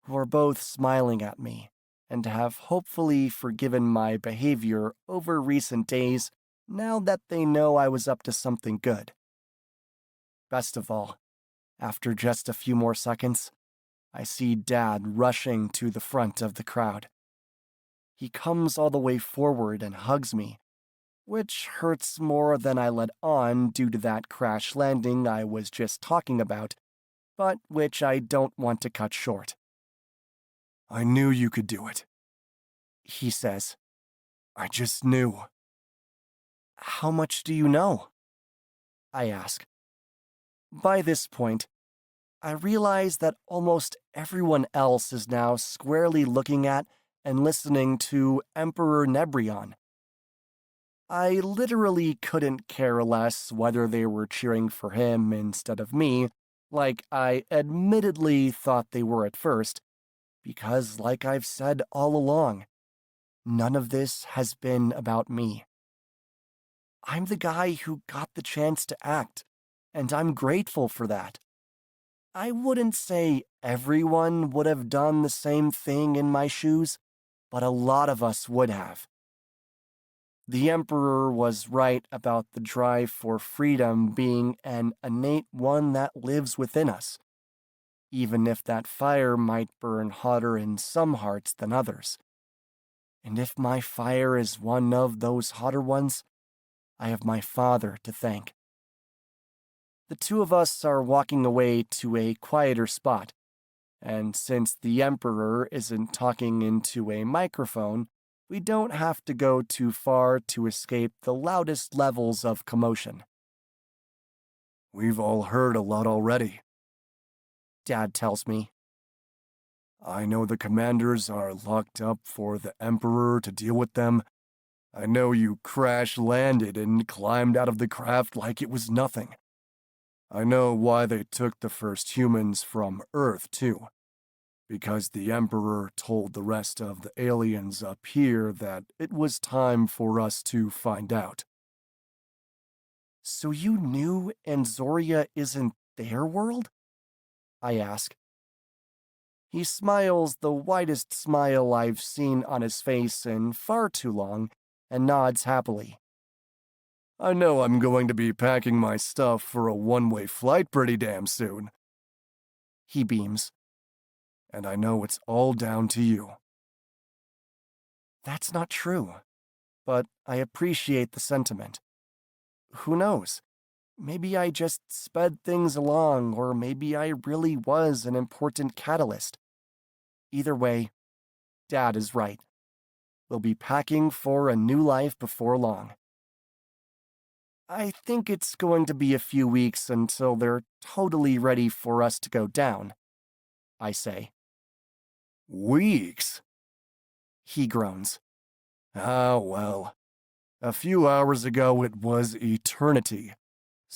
who are both smiling at me and have hopefully forgiven my behavior over recent days now that they know I was up to something good. Best of all, after just a few more seconds, I see Dad rushing to the front of the crowd. He comes all the way forward and hugs me, which hurts more than I let on due to that crash landing I was just talking about, but which I don't want to cut short. I knew you could do it, He says. I just knew. How much do you know? I ask. By this point, I realize that almost everyone else is now squarely looking at and listening to Emperor Nebrion. I literally couldn't care less whether they were cheering for him instead of me, like I admittedly thought they were at first, because like I've said all along, none of this has been about me. I'm the guy who got the chance to act, and I'm grateful for that. I wouldn't say everyone would have done the same thing in my shoes, but a lot of us would have. The Emperor was right about the drive for freedom being an innate one that lives within us, even if that fire might burn hotter in some hearts than others. And if my fire is one of those hotter ones, I have my father to thank. The two of us are walking away to a quieter spot, and since the Emperor isn't talking into a microphone, we don't have to go too far to escape the loudest levels of commotion. We've all heard a lot already, Dad tells me. I know the commanders are locked up for the Emperor to deal with them. I know you crash-landed and climbed out of the craft like it was nothing. I know why they took the first humans from Earth, too. Because the Emperor told the rest of the aliens up here that it was time for us to find out. So you knew Anzoria isn't their world? I ask. He smiles the widest smile I've seen on his face in far too long and nods happily. I know I'm going to be packing my stuff for a one-way flight pretty damn soon. He beams. And I know it's all down to you. That's not true, but I appreciate the sentiment. Who knows? Maybe I just sped things along, or maybe I really was an important catalyst. Either way, Dad is right. We'll be packing for a new life before long. I think it's going to be a few weeks until they're totally ready for us to go down, I say. Weeks? He groans. Ah, well. A few hours ago it was eternity.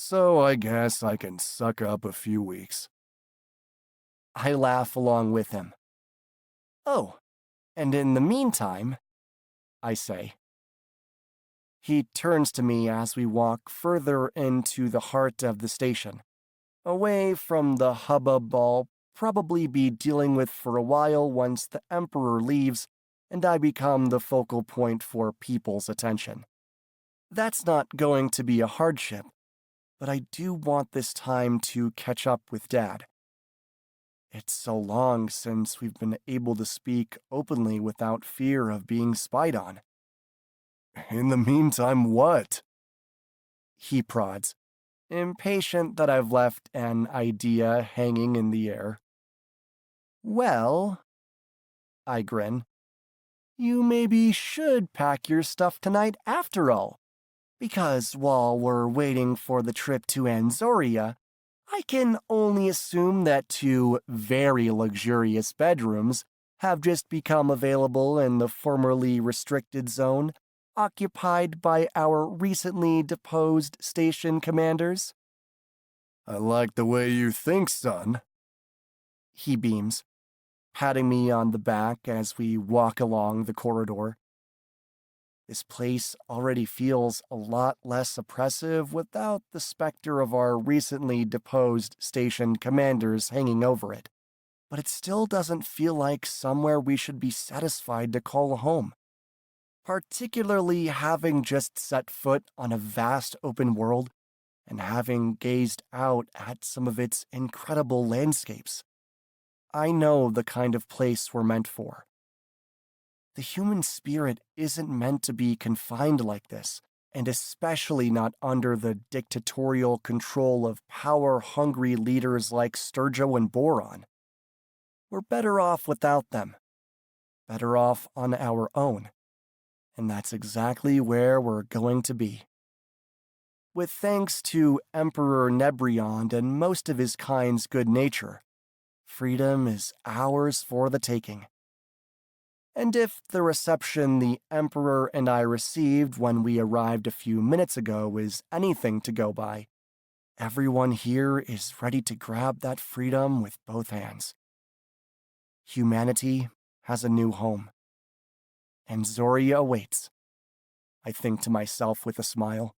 So I guess I can suck up a few weeks. I laugh along with him. Oh, and in the meantime, I say. He turns to me as we walk further into the heart of the station, away from the hubbub I'll probably be dealing with for a while once the Emperor leaves and I become the focal point for people's attention. That's not going to be a hardship, but I do want this time to catch up with Dad. It's so long since we've been able to speak openly without fear of being spied on. In the meantime, what? He prods, impatient that I've left an idea hanging in the air. Well, I grin, you maybe should pack your stuff tonight after all, because while we're waiting for the trip to Anzoria, I can only assume that 2 very luxurious bedrooms have just become available in the formerly restricted zone occupied by our recently deposed station commanders. I like the way you think, son. He beams, patting me on the back as we walk along the corridor. This place already feels a lot less oppressive without the specter of our recently deposed station commanders hanging over it. But it still doesn't feel like somewhere we should be satisfied to call home. Particularly having just set foot on a vast open world and having gazed out at some of its incredible landscapes. I know the kind of place we're meant for. The human spirit isn't meant to be confined like this, and especially not under the dictatorial control of power-hungry leaders like Sturgio and Boron. We're better off without them. Better off on our own. And that's exactly where we're going to be. With thanks to Emperor Nebriond and most of his kind's good nature, freedom is ours for the taking. And if the reception the Emperor and I received when we arrived a few minutes ago is anything to go by, everyone here is ready to grab that freedom with both hands. Humanity has a new home. And Zoria awaits, I think to myself with a smile.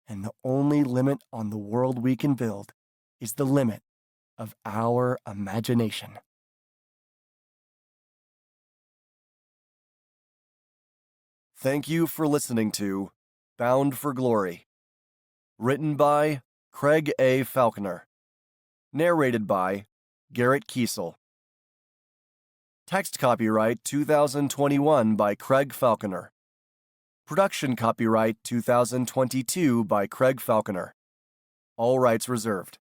And the only limit on the world we can build is the limit of our imagination. Thank you for listening to Bound for Glory. Written by Craig A. Falconer. Narrated by Garrett Kiesel. Text copyright 2021 by Craig Falconer. Production copyright 2022 by Craig Falconer. All rights reserved.